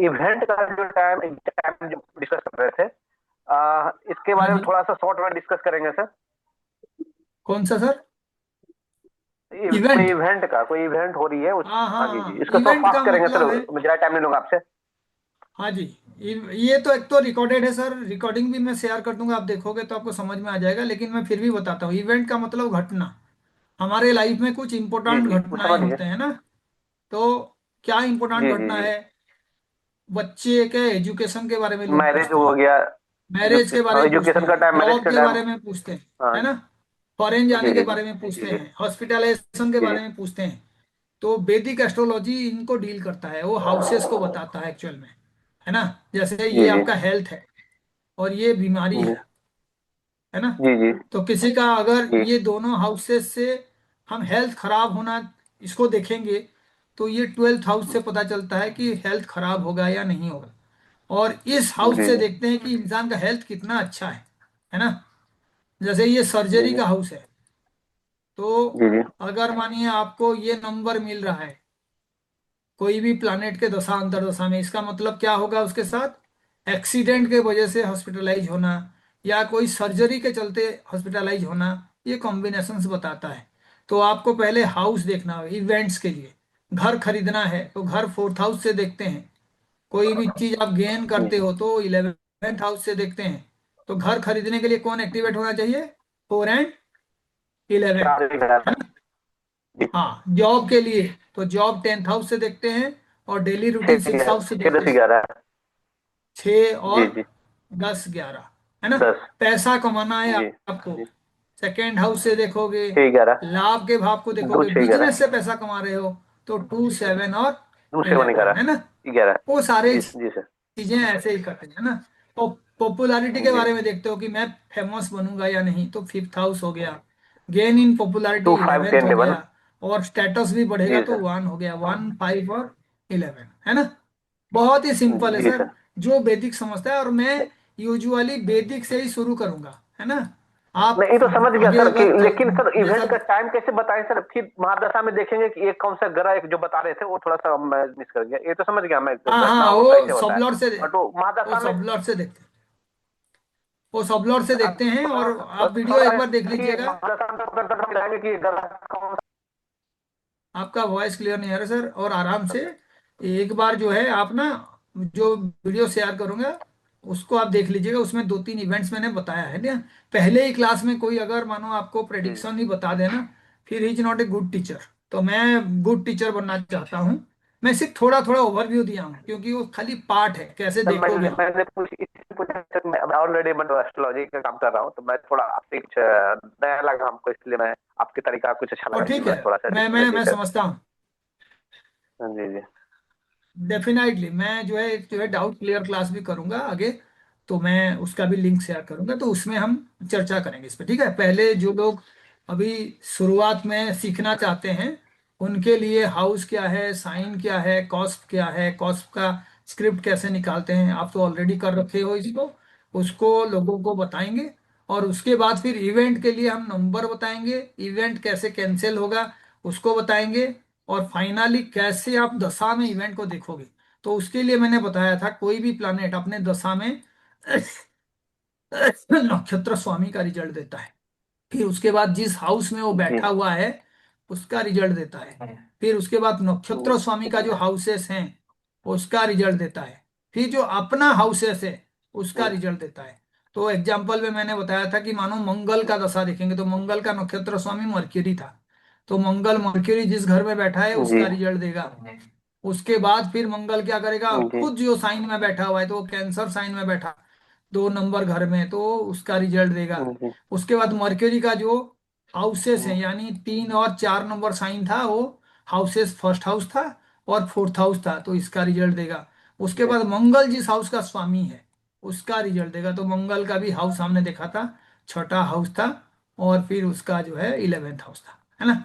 इवेंट का जो टाइम जो डिस्कस कर रहे थे इसके हाँ बारे में जी, थोड़ा सा शॉर्ट में डिस्कस करेंगे सर। कौन सा सर? कोई इवेंट? इवेंट का कोई इवेंट हो रही है उस। हाँ हाँ हाँ जी जी, हाँ, इसको थोड़ा इवेंट का फास्ट करेंगे सर, मतलब है, मैं ज्यादा टाइम नहीं लूंगा आपसे। हाँ जी, ये तो एक तो रिकॉर्डेड है सर, रिकॉर्डिंग भी मैं शेयर कर दूंगा, आप देखोगे तो आपको समझ में आ जाएगा, लेकिन मैं फिर भी बताता हूँ। इवेंट का मतलब घटना, हमारे लाइफ में कुछ जी इंपॉर्टेंट जी, वो घटनाएं समझ गए। होते हैं ना। तो क्या इंपॉर्टेंट जी जी घटना जी, है? बच्चे के एजुकेशन के बारे में लोग मैरिज पूछते हो हैं, गया। मैरिज के बारे में पूछते एजुकेशन का हैं, टाइम, मैरिज जॉब का के टाइम। बारे में पूछते हैं, हाँ है ना, फॉरेन जी जाने के जी बारे में जी पूछते जी हैं, हॉस्पिटलाइजेशन के जी जी बारे में पूछते हैं। तो वैदिक एस्ट्रोलॉजी इनको डील करता है, वो हाउसेस को बताता है एक्चुअल में, है ना। जैसे जी ये जी आपका हेल्थ है और ये बीमारी जी है ना। जी जी तो किसी का अगर जी ये दोनों हाउसेस से हम हेल्थ खराब होना इसको देखेंगे, तो ये 12th हाउस से पता चलता है कि हेल्थ खराब होगा या नहीं होगा। और इस हाउस जी से जी देखते हैं कि इंसान का हेल्थ कितना अच्छा है ना। जैसे ये जी सर्जरी जी का हाउस है, तो जी जी अगर मानिए आपको ये नंबर मिल रहा है कोई भी प्लानेट के दशा अंतर्दशा में, इसका मतलब क्या होगा उसके साथ? एक्सीडेंट के वजह से हॉस्पिटलाइज होना या कोई सर्जरी के चलते हॉस्पिटलाइज होना, ये कॉम्बिनेशंस बताता है। तो आपको पहले हाउस देखना होगा इवेंट्स के लिए। घर खरीदना है तो घर 4th हाउस से देखते हैं। कोई भी चीज आप गेन जी करते जी। हो तो 11th हाउस से देखते हैं। तो घर खरीदने के लिए कौन एक्टिवेट होना चाहिए? 4 एंड 11th, चार एक हजार। है ना। जी, हाँ, जॉब के लिए तो जॉब 10th हाउस से देखते हैं, और डेली रूटीन 6th हाउस से छः देखते दस हैं, ग्यारह। जी जी, 6 और 10 11, है ना। 10। पैसा कमाना है जी आपको, जी, 2nd हाउस से देखोगे। 6 11। लाभ के भाव को दो देखोगे, छः ग्यारह। बिजनेस से पैसा कमा रहे हो तो 2 7 और 11,2 7 11। है ना। 11। वो सारे जी जी सर। चीजें ऐसे ही करते हैं ना। पॉपुलैरिटी के जी, बारे में देखते हो कि मैं फेमस बनूंगा या नहीं, तो 5th हाउस हो गया। गेन इन पॉपुलैरिटी 2 5 11th 10 हो 11। गया। और स्टेटस भी बढ़ेगा जी तो सर। 1 हो गया, 1 5 और 11, है ना। बहुत ही सिंपल है जी सर, सर। जो वैदिक समझता है। और मैं नहीं यूजुअली वैदिक से ही शुरू करूंगा, है ना। आप नहीं, तो समझ गया आगे सर कि, अगर लेकिन सर जैसा, इवेंट का टाइम कैसे बताएं सर? फिर महादशा में देखेंगे कि एक कौन सा ग्रह, एक जो बता रहे थे वो थोड़ा सा मैं मिस कर गया। ये तो समझ गया मैं, तो हाँ हाँ, घटनाओं को वो कैसे होता है। बट वो वो महादशा में सब लॉट से देखते हैं, वो सब लॉट से देखते हैं। और आप वीडियो थोड़ा एक बार देख कि लीजिएगा। महादशा में पता लगाएंगे कि ग्रह कौन आपका वॉइस क्लियर नहीं आ रहा सर, और आराम से एक बार जो है आप ना, जो वीडियो शेयर करूंगा उसको आप देख लीजिएगा। उसमें 2 3 इवेंट्स मैंने बताया है ना। पहले ही क्लास में कोई अगर मानो आपको सा। प्रेडिक्शन ही बता देना, फिर he is not a good teacher. तो मैं गुड टीचर बनना चाहता हूँ। मैं सिर्फ थोड़ा थोड़ा ओवरव्यू दिया हूँ, क्योंकि वो खाली पार्ट है, कैसे सर देखोगे आप। मैंने पूछा सर, मैं ऑलरेडी मैं एस्ट्रोलॉजी का काम कर रहा हूँ, तो मैं थोड़ा आपसे कुछ नया लगा हमको, इसलिए मैं आपके तरीका कुछ अच्छा और लगा, इसलिए ठीक है, मैं थोड़ा सा मैं टीचर। समझता हूँ। जी जी डेफिनेटली मैं जो है डाउट क्लियर क्लास भी करूंगा आगे। तो मैं उसका भी लिंक शेयर करूंगा, तो उसमें हम चर्चा करेंगे इस पे, ठीक है। पहले जो लोग अभी शुरुआत में सीखना चाहते हैं, उनके लिए हाउस क्या है, साइन क्या है, कॉस्प क्या है, कॉस्प का स्क्रिप्ट कैसे निकालते हैं, आप तो ऑलरेडी कर रखे हो इसको, उसको लोगों को बताएंगे। और उसके बाद फिर इवेंट के लिए हम नंबर बताएंगे, इवेंट कैसे कैंसिल होगा उसको बताएंगे। और फाइनली कैसे आप दशा में इवेंट को देखोगे, तो उसके लिए मैंने बताया था कोई भी प्लानेट अपने दशा में नक्षत्र स्वामी का रिजल्ट देता है। फिर उसके बाद जिस हाउस में वो जी बैठा हुआ है उसका रिजल्ट देता है। फिर उसके बाद नक्षत्र स्वामी का जो हाउसेस हैं उसका रिजल्ट देता है। फिर जो अपना हाउसेस है उसका रिजल्ट देता है। तो एग्जाम्पल में मैंने बताया था कि मानो मंगल का दशा देखेंगे तो मंगल का नक्षत्र स्वामी मर्क्यूरी था, तो मंगल मर्क्यूरी जिस घर में बैठा है जी उसका रिजल्ट देगा। उसके बाद फिर मंगल क्या करेगा, जी खुद जो साइन में बैठा हुआ है, तो वो कैंसर साइन में बैठा 2 नंबर घर में, तो उसका रिजल्ट देगा। जी उसके बाद मर्क्यूरी का जो हाउसेस हैं, यानी 3 और 4 नंबर साइन था, वो हाउसेस 1st हाउस था और 4th हाउस था, तो इसका रिजल्ट देगा। उसके जी बाद मंगल जिस हाउस का स्वामी है उसका रिजल्ट देगा, तो मंगल का भी हाउस हमने देखा था, 6टा हाउस था। और फिर उसका जो है 11th हाउस था, है ना।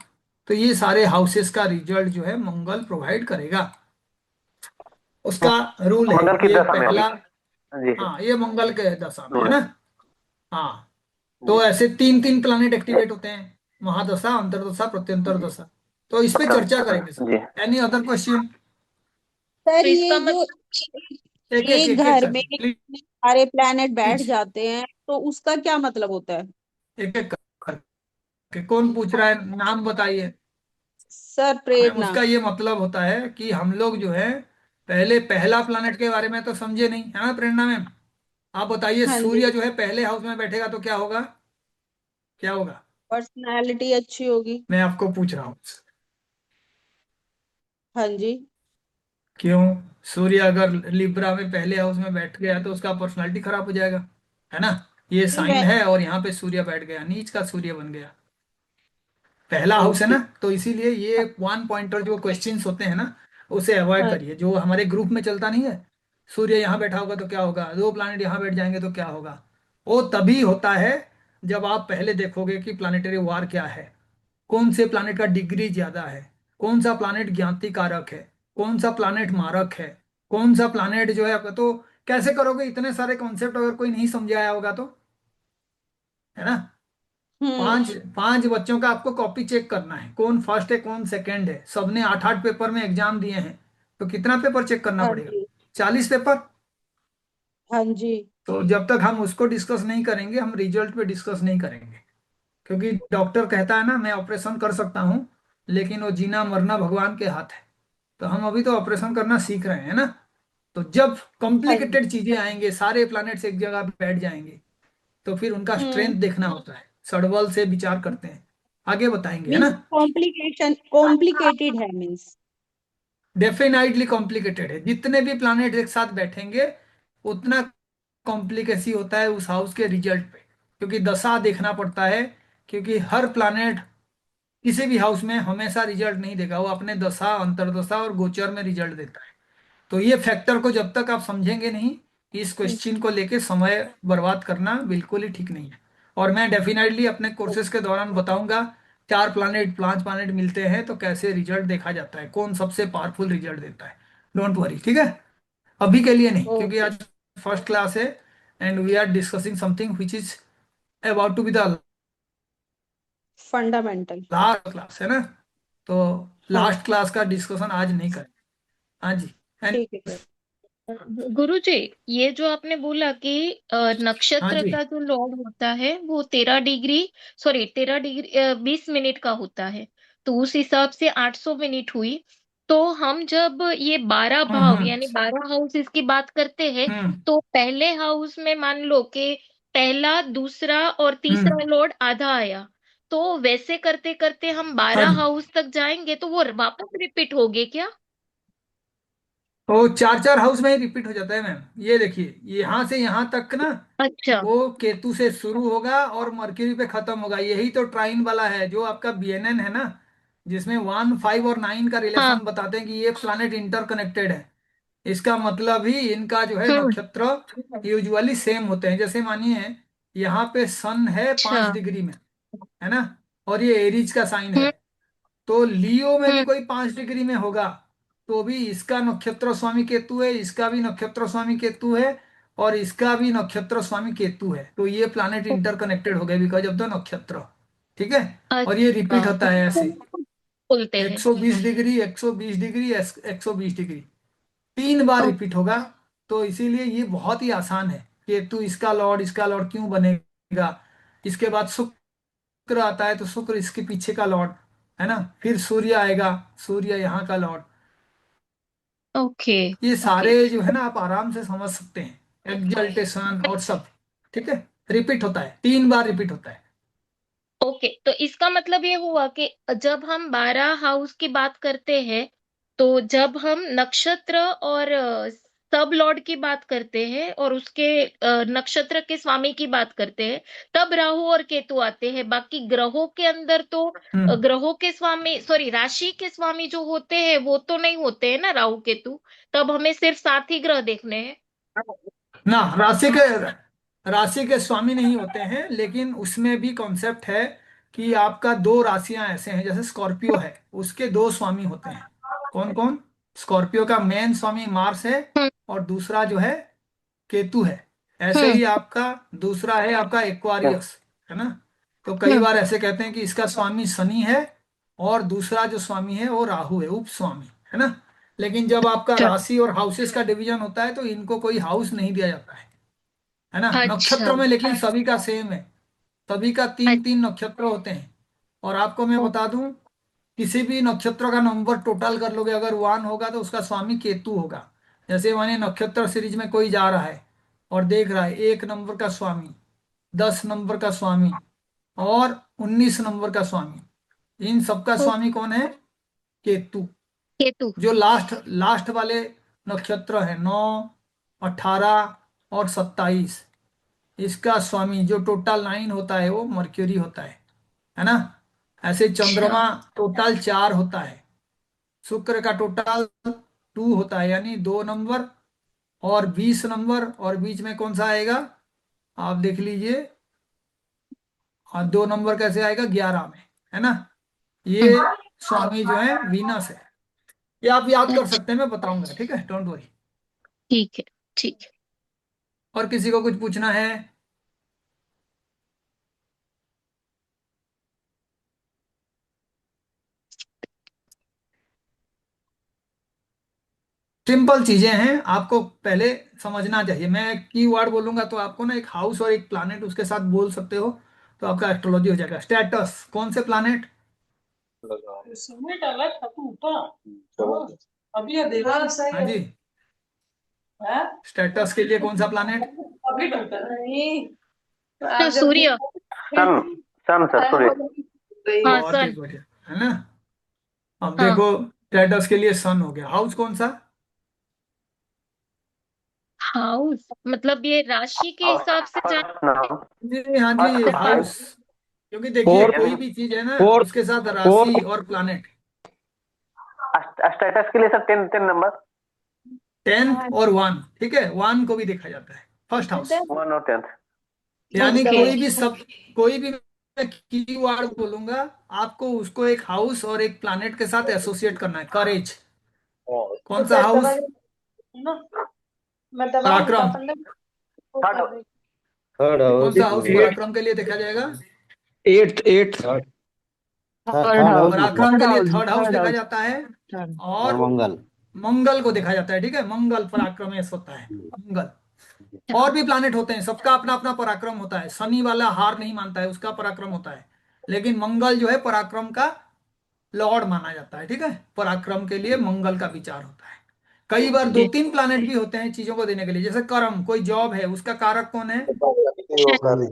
तो ये सारे हाउसेस का रिजल्ट जो है मंगल प्रोवाइड करेगा। उसका रूल है मंगल की ये दशा में होगी। पहला। जी जी, हाँ, ये मंगल के दशा में है रूल ना। है। हाँ, जी तो ऐसे 3 3 प्लानिट एक्टिवेट होते हैं, महादशा, अंतरदशा, प्रत्यंतर दशा। तो इस पे चर्चा करेंगे जी sir. Any other question? Sir तो ये इसका जो मतलब एक एक एक एक एक घर में करके प्लीज। सारे प्लैनेट बैठ जाते हैं तो उसका क्या मतलब होता है? एक एक करके कौन पूछ रहा है, नाम बताइए। सर मैम प्रेरणा। उसका ये मतलब होता है कि हम लोग जो है पहले पहला प्लानट के बारे में तो समझे नहीं है ना प्रेरणा मैम। आप बताइए, हाँ जी। सूर्य जो है पहले हाउस में बैठेगा तो क्या होगा, क्या होगा? पर्सनालिटी अच्छी होगी। मैं आपको पूछ रहा हूँ। हाँ जी। क्यों? सूर्य अगर लिब्रा में पहले हाउस में बैठ गया तो उसका पर्सनालिटी खराब हो जाएगा, है ना। ये नहीं साइन मैं। है और यहाँ पे सूर्य बैठ गया, नीच का सूर्य बन गया। पहला हाउस है ओके। ना, तो इसीलिए ये वन पॉइंटर जो क्वेश्चंस होते हैं ना उसे अवॉइड हाँ। करिए, जो हमारे ग्रुप में चलता नहीं है। सूर्य यहाँ बैठा होगा तो क्या होगा, दो प्लैनेट यहाँ बैठ जाएंगे तो क्या होगा। वो तभी होता है जब आप पहले देखोगे कि प्लानिटरी वार क्या है, कौन से प्लानिट का डिग्री ज्यादा है, कौन सा प्लानिट ज्ञाति कारक है, कौन सा प्लानिट मारक है, कौन सा प्लानिट जो है। तो कैसे करोगे, इतने सारे कॉन्सेप्ट अगर कोई नहीं समझाया होगा तो, है ना। पांच हम्म। पांच बच्चों का आपको कॉपी चेक करना है, कौन फर्स्ट है कौन सेकंड है, सबने 8 8 पेपर में एग्जाम दिए हैं, तो कितना पेपर चेक करना हाँ पड़ेगा, जी। 40 पेपर। हाँ जी। तो जब तक हम उसको डिस्कस नहीं करेंगे हम रिजल्ट पे डिस्कस नहीं करेंगे। क्योंकि डॉक्टर कहता है ना, मैं ऑपरेशन कर सकता हूँ लेकिन वो जीना मरना भगवान के हाथ है। तो हम अभी तो ऑपरेशन करना सीख रहे हैं ना। तो जब हाँ जी। कॉम्प्लिकेटेड चीजें आएंगे, सारे प्लैनेट्स एक जगह पे बैठ जाएंगे, तो फिर उनका हम्म। स्ट्रेंथ देखना होता है, सड़बल से विचार करते हैं, आगे बताएंगे, है ना। मीन्स कॉम्प्लिकेशन कॉम्प्लिकेटेड है मीन्स। डेफिनेटली कॉम्प्लिकेटेड है, जितने भी प्लैनेट एक साथ बैठेंगे उतना कॉम्प्लिकेसी होता है उस हाउस के रिजल्ट पे, क्योंकि दशा देखना पड़ता है। क्योंकि हर प्लैनेट किसी भी हाउस में हमेशा रिजल्ट नहीं देगा, वो अपने दशा अंतर्दशा और गोचर में रिजल्ट देता है। तो ये फैक्टर को जब तक आप समझेंगे नहीं, इस क्वेश्चन को लेके समय बर्बाद करना बिल्कुल ही ठीक नहीं है। और मैं डेफिनेटली अपने कोर्सेज के दौरान बताऊंगा, 4 प्लानेट 5 प्लानेट मिलते हैं तो कैसे रिजल्ट देखा जाता है, कौन सबसे पावरफुल रिजल्ट देता है। डोंट वरी, ठीक है। अभी के लिए नहीं, क्योंकि ओके। आज फर्स्ट क्लास है and we are discussing something which is about to be the fundamental. Last class, है ना। तो हाँ। लास्ट क्लास का डिस्कशन आज नहीं करें। हाँ जी। एंड ठीक है सर। गुरुजी, ये जो आपने बोला कि हाँ नक्षत्र जी। का जो लॉर्ड होता है वो 13 डिग्री, सॉरी 13 डिग्री 20 मिनट का होता है, तो उस हिसाब से 800 मिनट हुई। तो हम जब ये 12 भाव हम्म। यानी 12 हाउसेस की बात करते हैं, हम्म। तो पहले हाउस में मान लो कि पहला दूसरा और तीसरा हम्म। लॉर्ड आधा आया, तो वैसे करते करते हम हाँ बारह जी। हाउस तक जाएंगे तो वो वापस रिपीट होगे क्या? तो 4 4 हाउस में ही रिपीट हो जाता है मैम। ये देखिए, यहाँ से यहाँ तक ना, अच्छा। वो केतु से शुरू होगा और मरकरी पे खत्म होगा। यही तो ट्राइन वाला है जो आपका बीएनएन है ना, जिसमें 1 5 और 9 का हाँ। रिलेशन बताते हैं कि ये प्लानेट इंटरकनेक्टेड है। इसका मतलब ही इनका जो है हम्म। नक्षत्र यूजुअली सेम होते हैं। जैसे मानिए यहाँ पे सन है अच्छा। 5 डिग्री में, है ना, और ये एरीज का साइन है, हम्म। तो लियो में भी हम्म। कोई 5 डिग्री में होगा, तो भी इसका नक्षत्र स्वामी केतु है, इसका भी नक्षत्र स्वामी केतु है, और इसका भी नक्षत्र स्वामी केतु है। तो ये प्लानेट इंटरकनेक्टेड हो गए बिकॉज ऑफ द नक्षत्र, ठीक है। और ये रिपीट अच्छा, होता तो है इसको ऐसे, बोलते हैं। 120 डिग्री 120 डिग्री 120 डिग्री, 3 बार ओ- रिपीट होगा। तो इसीलिए ये बहुत ही आसान है। केतु इसका लॉर्ड क्यों बनेगा, इसके बाद शुक्र आता है तो शुक्र इसके पीछे का लॉर्ड, है ना, फिर सूर्य आएगा, सूर्य यहाँ का लॉर्ड। ओके। ये ओके। सारे जो है ना आप आराम से समझ सकते हैं, एग्जल्टेशन और सब, ठीक है। रिपीट होता है, 3 बार रिपीट होता है। ओके, तो इसका मतलब ये हुआ कि जब हम 12 हाउस की बात करते हैं, तो जब हम नक्षत्र और सब लॉर्ड की बात करते हैं और उसके नक्षत्र के स्वामी की बात करते हैं, तब राहु और केतु आते हैं। बाकी ग्रहों के अंदर तो हम्म। ग्रहों के स्वामी, सॉरी राशि के स्वामी जो होते हैं वो तो नहीं होते हैं ना राहु केतु। तब हमें सिर्फ 7 ही ग्रह देखने हैं। ना, राशि के स्वामी नहीं होते हैं, लेकिन उसमें भी कॉन्सेप्ट है कि आपका 2 राशियां ऐसे हैं, जैसे स्कॉर्पियो है उसके 2 स्वामी होते हैं। कौन कौन? स्कॉर्पियो का मेन स्वामी मार्स है हम्म। और दूसरा जो है केतु है। ऐसे हम्म। ही आपका दूसरा है आपका एक्वारियस, है ना। तो कई हम्म। बार ऐसे कहते हैं कि इसका स्वामी शनि है और दूसरा जो स्वामी है वो राहु है, उप स्वामी, है ना। लेकिन जब आपका अच्छा राशि और हाउसेस का डिवीजन होता है तो इनको कोई हाउस नहीं दिया जाता है ना। अच्छा नक्षत्र में लेकिन सभी का सेम है, सभी का तीन अच्छा। तीन नक्षत्र होते हैं। और आपको मैं बता दूं, किसी भी नक्षत्र का नंबर टोटल कर लोगे, अगर 1 होगा तो उसका स्वामी केतु होगा। जैसे माने नक्षत्र सीरीज में कोई जा रहा है और देख रहा है 1 नंबर का स्वामी, 10 नंबर का स्वामी और 19 नंबर का स्वामी, इन सबका स्वामी कौन है? केतु। केतु। जो लास्ट लास्ट वाले नक्षत्र है 9, 18 और 27, इसका स्वामी जो टोटल 9 होता है वो मर्क्यूरी होता है ना। ऐसे अच्छा चंद्रमा टोटल 4 होता है, शुक्र का टोटल 2 होता है, यानी 2 नंबर और 20 नंबर, और बीच में कौन सा आएगा आप देख लीजिए। और 2 नंबर कैसे आएगा? 11 में, है ना। ये हम्म, स्वामी जो है वीनस है। ये आप याद कर अच्छा सकते हैं, मैं बताऊंगा, ठीक है, डोंट वरी। ठीक है ठीक है। और किसी को कुछ पूछना है? सिंपल चीजें हैं, आपको पहले समझना चाहिए। मैं की वर्ड बोलूंगा तो आपको ना एक हाउस और एक प्लानेट उसके साथ बोल सकते हो, तो आपका एस्ट्रोलॉजी हो जाएगा। स्टेटस कौन से प्लानेट? सीमेंट अलग था तू ऊपर। हाँ, अभी ये देखा सही हाँ है। जी, हैं? स्टेटस के लिए कौन सा प्लानेट? अभी टूटा नहीं। तो तो आप जब सूर्य। सन, सन सर, सूर्य। हाँ बहुत ही सन। बढ़िया, है ना। अब हाँ देखो, स्टेटस के लिए सन हो गया। हाउस कौन सा? हाउस मतलब ये राशि के हिसाब से जान। फर्स्ट नाम, जी हाँ जी, फर्स्ट हाउस, हाउस। क्योंकि देखिए फोर्थ कोई भी चीज है ना फोर्थ उसके साथ राशि फोर्थ और प्लानेट। स्टेटस के लिए सर 10 नंबर, 10th और 1, ठीक है, 1 को भी देखा जाता है, फर्स्ट हाउस। 1 और 10। यानी ओके कोई भी सब, कोई भी मैं कीवर्ड बोलूंगा, आपको उसको एक हाउस और एक प्लानेट के साथ एसोसिएट करना है। करेज कौन सा हाउस? ना मैं दबाऊंगी पराक्रम पापा ने। थर्ड, थर्ड कौन हाउस सा हाउस पराक्रम के लिए देखा जाएगा? एट्थ एट्थ थर्ड हाउस मतलब पराक्रम के लिए थर्ड हाउस देखा जाता है। और और मंगल। मंगल को देखा जाता है, ठीक है, मंगल पराक्रमेश होता है, मंगल। और भी प्लानेट होते हैं, सबका अपना अपना पराक्रम होता है। शनि वाला हार नहीं मानता है, उसका पराक्रम होता है। लेकिन मंगल जो है पराक्रम का लॉर्ड माना जाता है, ठीक है। पराक्रम के लिए मंगल का विचार होता है। कई बार दो ओके। तीन प्लानेट भी होते हैं चीजों को देने के लिए। जैसे कर्म, कोई जॉब है, उसका कारक कौन है? शनि।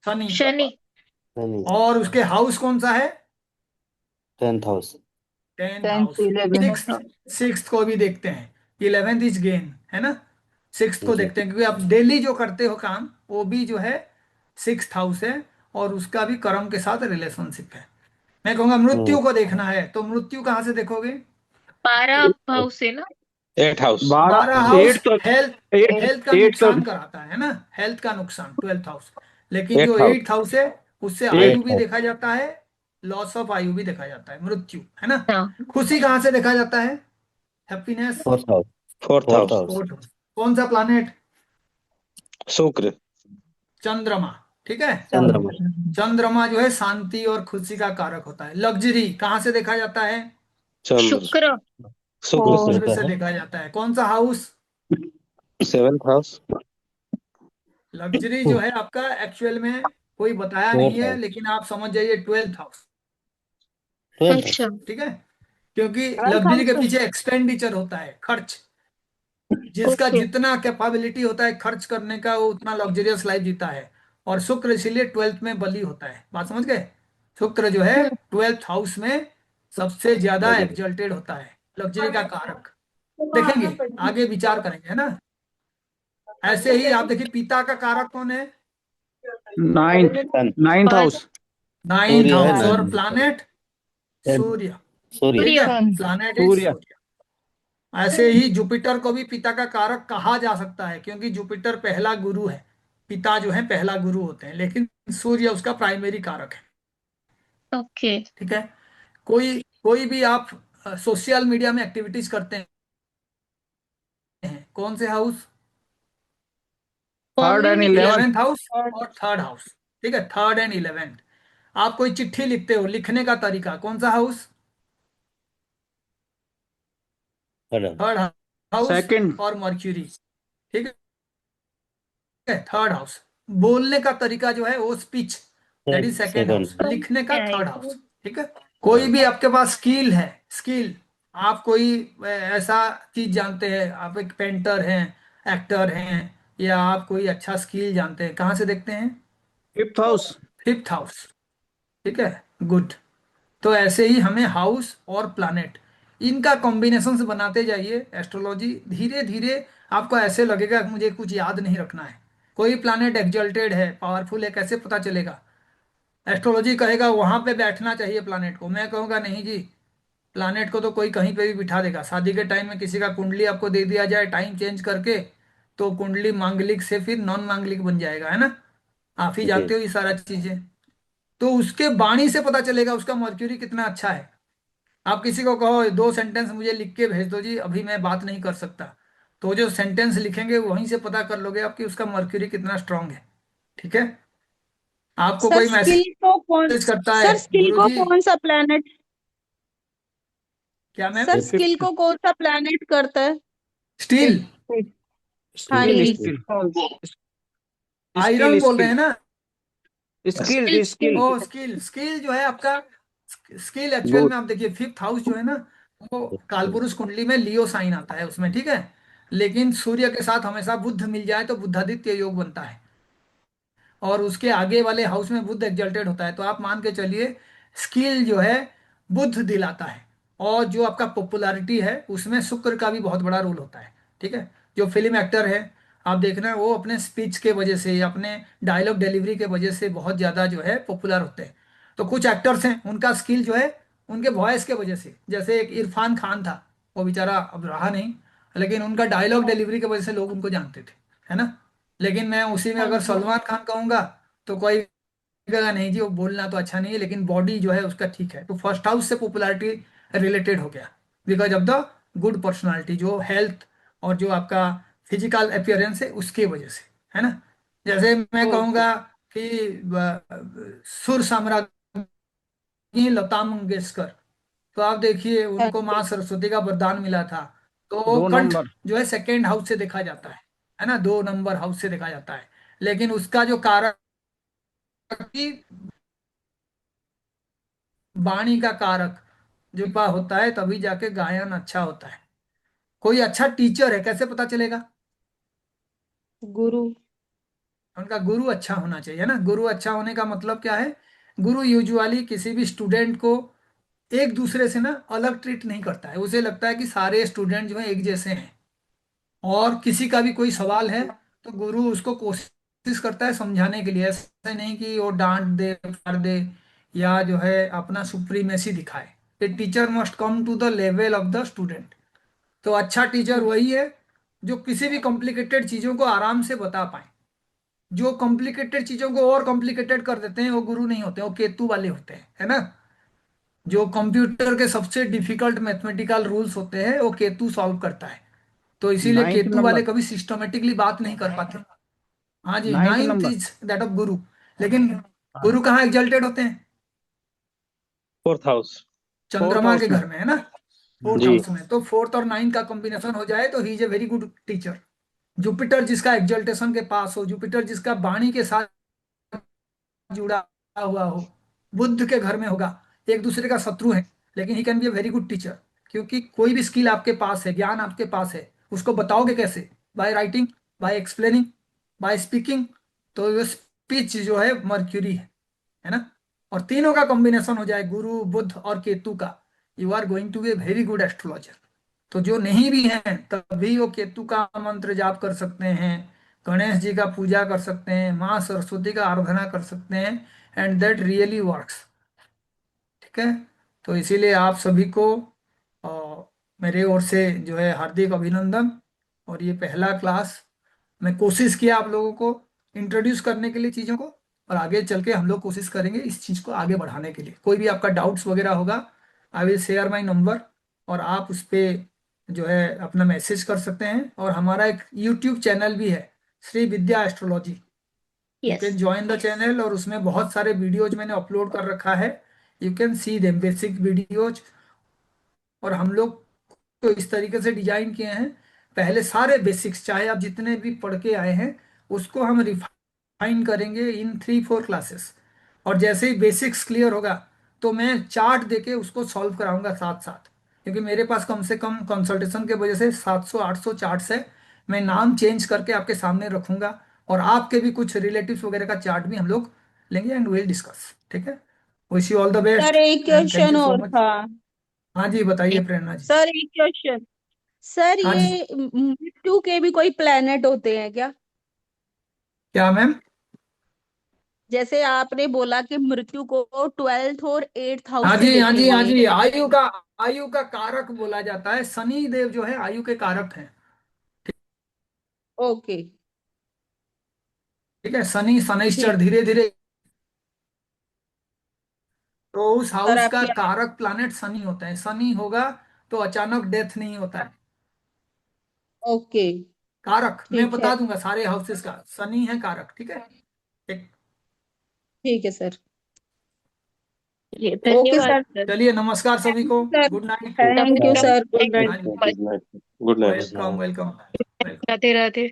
शनि। शनि। शनि। और उसके हाउस कौन सा है? 10th house. 10th house. Six, six को भी देखते हैं। 11th इज गेन, है ना। सिक्स को जी। देखते हैं क्योंकि आप डेली जो करते हो काम, वो भी जो है 6th हाउस है, और उसका भी कर्म के साथ रिलेशनशिप है। मैं कहूंगा हम्म। मृत्यु को देखना है तो मृत्यु कहाँ से देखोगे? 12 हाउस है ना। 8th house. 12 12 हाउस 8 तो हेल्थ, 8 हेल्थ का 8 तो नुकसान कराता है ना, हेल्थ का नुकसान 12th हाउस। लेकिन जो 8th हाउस। 8th हाउस है उससे आयु 8th भी हाउस। देखा जाता है, लॉस ऑफ आयु भी देखा जाता है, मृत्यु, है ना। हाँ खुशी कहाँ से देखा जाता है? Happiness. 4th house. 4th fourth fourth house. House. कौन सा प्लानेट? शुक्र। चंद्रमा, ठीक है। चंद्रमा। चंद्रमा जो है शांति और खुशी का कारक होता है। लग्जरी कहाँ से देखा जाता है? चंद्र। शुक्र। शुक्र से शुक्र होता से है। देखा जाता है। कौन सा हाउस? 7th house. लग्जरी जो है आपका एक्चुअल में कोई बताया नहीं 4th है, हाउस। लेकिन आप समझ जाइए 12th हाउस, 12th हाउस। अच्छा ठीक है। क्योंकि लग्जरी के पीछे एक्सपेंडिचर होता है, खर्च। जिसका ओके। जितना कैपेबिलिटी होता है खर्च करने का, वो उतना लग्जरियस लाइफ जीता है। और शुक्र इसीलिए 12th में बली होता है, बात समझ गए। शुक्र जो है 12th हाउस में सबसे ज्यादा लग्जरी। एक्सल्टेड होता है, लग्जरी का कारक। देखेंगे, आगे विचार करेंगे, है ना। ऐसे ही आप देखिए पिता का कारक कौन है? नाइन्थ सन। नाइन्थ कौन। हाउस। नाइन्थ सूर्य है हाउस। और 9th। प्लानेट? सूर्य, सूर्य। ठीक सूर्य। है। प्लानेट इज सूर्य। सूर्य। ऐसे ही जुपिटर को भी पिता का कारक कहा जा सकता है, क्योंकि जुपिटर पहला गुरु है। पिता जो है पहला गुरु होते हैं, लेकिन सूर्य उसका प्राइमरी कारक है, ओके। ठीक है। कोई कोई भी आप सोशल मीडिया में एक्टिविटीज करते हैं, कौन से हाउस? थर्ड कौन एंड नहीं किया। 11th। 11th हाउस और 3rd हाउस, ठीक है, 3rd एंड 11th। आप कोई चिट्ठी लिखते हो, लिखने का तरीका कौन सा house? Third. Third house second. और मर्क्यूरी, ठीक है, थर्ड हाउस। बोलने का तरीका जो है वो speech, that is second house. Second. लिखने का क्या थर्ड आएगा? हाउस, ठीक है। कोई भी आपके पास स्किल है, स्किल, आप कोई ऐसा चीज जानते हैं, आप एक पेंटर हैं, एक्टर हैं, या आप कोई अच्छा स्किल जानते हैं, कहाँ से देखते हैं? Fifth house. फिफ्थ हाउस, ठीक है, गुड। तो ऐसे ही हमें हाउस और प्लैनेट, इनका कॉम्बिनेशन से बनाते जाइए एस्ट्रोलॉजी। धीरे धीरे आपको ऐसे लगेगा कि मुझे कुछ याद नहीं रखना है। कोई प्लैनेट एक्सल्टेड है, पावरफुल है, कैसे पता चलेगा? एस्ट्रोलॉजी कहेगा वहां पे बैठना चाहिए प्लैनेट को, मैं कहूँगा नहीं जी, प्लैनेट को तो कोई कहीं पे भी बिठा देगा। शादी के टाइम में किसी का कुंडली आपको दे दिया जाए टाइम चेंज करके, तो कुंडली मांगलिक से फिर नॉन मांगलिक बन जाएगा, है ना? आप ही जी। जानते हो ये सारा चीजें। तो उसके वाणी से पता चलेगा उसका मर्क्यूरी कितना अच्छा है। आप किसी को कहो 2 सेंटेंस मुझे लिख के भेज दो जी, अभी मैं बात नहीं कर सकता, तो जो सेंटेंस लिखेंगे वहीं से पता कर लोगे आपकी उसका मर्क्यूरी कितना स्ट्रांग है, ठीक है। आपको सर कोई स्किल मैसेज को कौन करता है, सर स्किल को गुरुजी, कौन सा प्लेनेट क्या मैम? Sir skill fifth. को कौन सा प्लेनेट करता है? स्टील, हाँ स्किल जी। स्किल स्किल आयरन बोल रहे स्किल हैं ना? Skill skill. ओ स्किल, स्किल जो है आपका, स्किल एक्चुअल गुड। में आप देखिए फिफ्थ हाउस जो है ना, वो कालपुरुष कुंडली में लियो साइन आता है उसमें, ठीक है। लेकिन सूर्य के साथ हमेशा बुध मिल जाए तो बुधादित्य योग बनता है, और उसके आगे वाले हाउस में बुध एग्जल्टेड होता है, तो आप मान के चलिए स्किल जो है बुध दिलाता है। और जो आपका पॉपुलैरिटी है उसमें शुक्र का भी बहुत बड़ा रोल होता है, ठीक है। जो फिल्म एक्टर है, आप देखना वो अपने स्पीच के वजह से, अपने डायलॉग डिलीवरी के वजह से बहुत ज़्यादा जो है पॉपुलर होते हैं। तो कुछ एक्टर्स हैं उनका स्किल जो है उनके वॉइस के वजह से, जैसे एक इरफान खान था, वो बेचारा अब रहा नहीं, लेकिन उनका डायलॉग डिलीवरी की वजह से लोग उनको जानते थे, है ना। लेकिन मैं उसी में हाँ अगर जी। सलमान खान कहूंगा तो कोई कहेगा नहीं जी वो बोलना तो अच्छा नहीं है, लेकिन बॉडी जो है उसका ठीक है, तो फर्स्ट हाउस से पॉपुलैरिटी रिलेटेड हो गया, because of the good personality, जो हेल्थ और जो आपका फिजिकल अपियरेंस है उसके वजह से, है ना। जैसे मैं कहूँगा कि सुर साम्राज्ञी लता मंगेशकर, तो आप देखिए हाँ उनको माँ जी। सरस्वती का वरदान मिला था, तो दो कंठ नंबर। जो है सेकेंड हाउस से देखा जाता है ना, 2 नंबर हाउस से देखा जाता है। लेकिन उसका जो कारक कि वाणी का कारक जो होता है, तभी जाके गायन अच्छा होता है। कोई अच्छा टीचर है कैसे पता चलेगा? गुरु। उनका गुरु अच्छा होना चाहिए ना। गुरु अच्छा होने का मतलब क्या है? गुरु यूजुअली किसी भी स्टूडेंट को एक दूसरे से ना अलग ट्रीट नहीं करता है, उसे लगता है कि सारे स्टूडेंट जो है एक जैसे हैं। और किसी का भी कोई सवाल है तो गुरु उसको कोशिश करता है समझाने के लिए, ऐसा नहीं कि वो डांट दे, फाड़ दे, या जो है अपना सुप्रीमेसी दिखाए। A teacher must come to the level of the student. तो अच्छा टीचर वही है जो किसी भी कॉम्प्लिकेटेड चीजों को आराम से बता पाए। जो कॉम्प्लिकेटेड चीजों को और कॉम्प्लिकेटेड कर देते हैं वो गुरु नहीं होते, वो केतु वाले होते हैं, है ना। जो कंप्यूटर के सबसे डिफिकल्ट मैथमेटिकल रूल्स होते हैं वो केतु सॉल्व करता है। तो इसीलिए नाइन्थ केतु वाले नंबर। कभी सिस्टमेटिकली बात नहीं कर पाते। हाँ जी, ninth ninth number. Is that of Guru. लेकिन गुरु कहाँ एग्जल्टेड होते हैं? Fourth house. फोर्थ चंद्रमा के हाउस में। घर में, है ना, फोर्थ जी। हाउस में। तो फोर्थ और नाइन्थ का कॉम्बिनेशन हो जाए तो he is a very good teacher. Jupiter जिसका एग्जल्टेशन के पास हो, जुपिटर जिसका वाणी के साथ जुड़ा हुआ हो, बुद्ध के घर में होगा, एक दूसरे का शत्रु है, लेकिन he can be a very good teacher. क्योंकि कोई भी स्किल आपके पास है, ज्ञान आपके पास है, उसको बताओगे कैसे? By writing, by explaining, by speaking. तो ये स्पीच जो है मर्क्यूरी है ना। और तीनों का कॉम्बिनेशन हो जाए, गुरु बुध और केतु का, you are going to be a very good astrologer. तो जो नहीं भी हैं तभी वो केतु का मंत्र जाप कर सकते हैं, गणेश जी का पूजा कर सकते हैं, माँ सरस्वती का आराधना कर सकते हैं, एंड दैट रियली वर्क्स, ठीक है। तो इसीलिए आप सभी को मेरे ओर से जो है हार्दिक अभिनंदन। और ये पहला क्लास, मैं कोशिश किया आप लोगों को इंट्रोड्यूस करने के लिए चीज़ों को, और आगे चल के हम लोग कोशिश करेंगे इस चीज़ को आगे बढ़ाने के लिए। कोई भी आपका डाउट्स वगैरह होगा, I will share my number, और आप उस पर जो है अपना मैसेज कर सकते हैं। और हमारा एक यूट्यूब चैनल भी है, Shri Vidya astrology, you yes can join the channel, और उसमें बहुत सारे वीडियोज मैंने अपलोड कर रखा है, you can see them, basic videos. और हम लोग तो इस तरीके से डिजाइन किए हैं, पहले सारे बेसिक्स चाहे आप जितने भी पढ़ के आए हैं उसको हम रिफाइन करेंगे इन 3-4 क्लासेस। और जैसे ही बेसिक्स क्लियर होगा तो मैं चार्ट देके उसको सॉल्व कराऊंगा साथ साथ, क्योंकि मेरे पास कम से कम कंसल्टेशन के वजह से 700-800 चार्ट्स है। मैं नाम चेंज करके आपके सामने रखूंगा, और आपके भी कुछ रिलेटिव्स वगैरह का चार्ट भी हम लोग लेंगे एंड विल डिस्कस। ठीक है, wish you all the sir best एक and thank question you so और मच। था। हाँ जी, बताइए प्रेरणा जी। सर एक क्वेश्चन, सर हाँ जी, ये मृत्यु के भी कोई प्लेनेट होते हैं क्या? क्या मैम? जैसे आपने बोला कि मृत्यु को 12th और 8th हाँ हाउस से जी, हाँ जी, हाँ देखेंगे। जी, आयु का कारक बोला जाता है, शनि देव जो है आयु के कारक हैं। ओके। ठीक है, शनि शनैश्चर ठीक। धीरे धीरे, तो उस सर हाउस का आपकी। कारक प्लैनेट शनि होता है। शनि होगा तो अचानक डेथ नहीं होता है। ओके। कारक मैं ठीक है। बता दूंगा सारे हाउसेस का, शनि है कारक। ठीक है, ठीक। ठीक है सर। चलिए ओके धन्यवाद सर। सर। चलिए, नमस्कार सभी को, सर गुड नाइट। नमस्कार, thank you sir, good thank you night. हाँ जी, so much. Good night. Welcome welcome welcome. Radhe Radhe.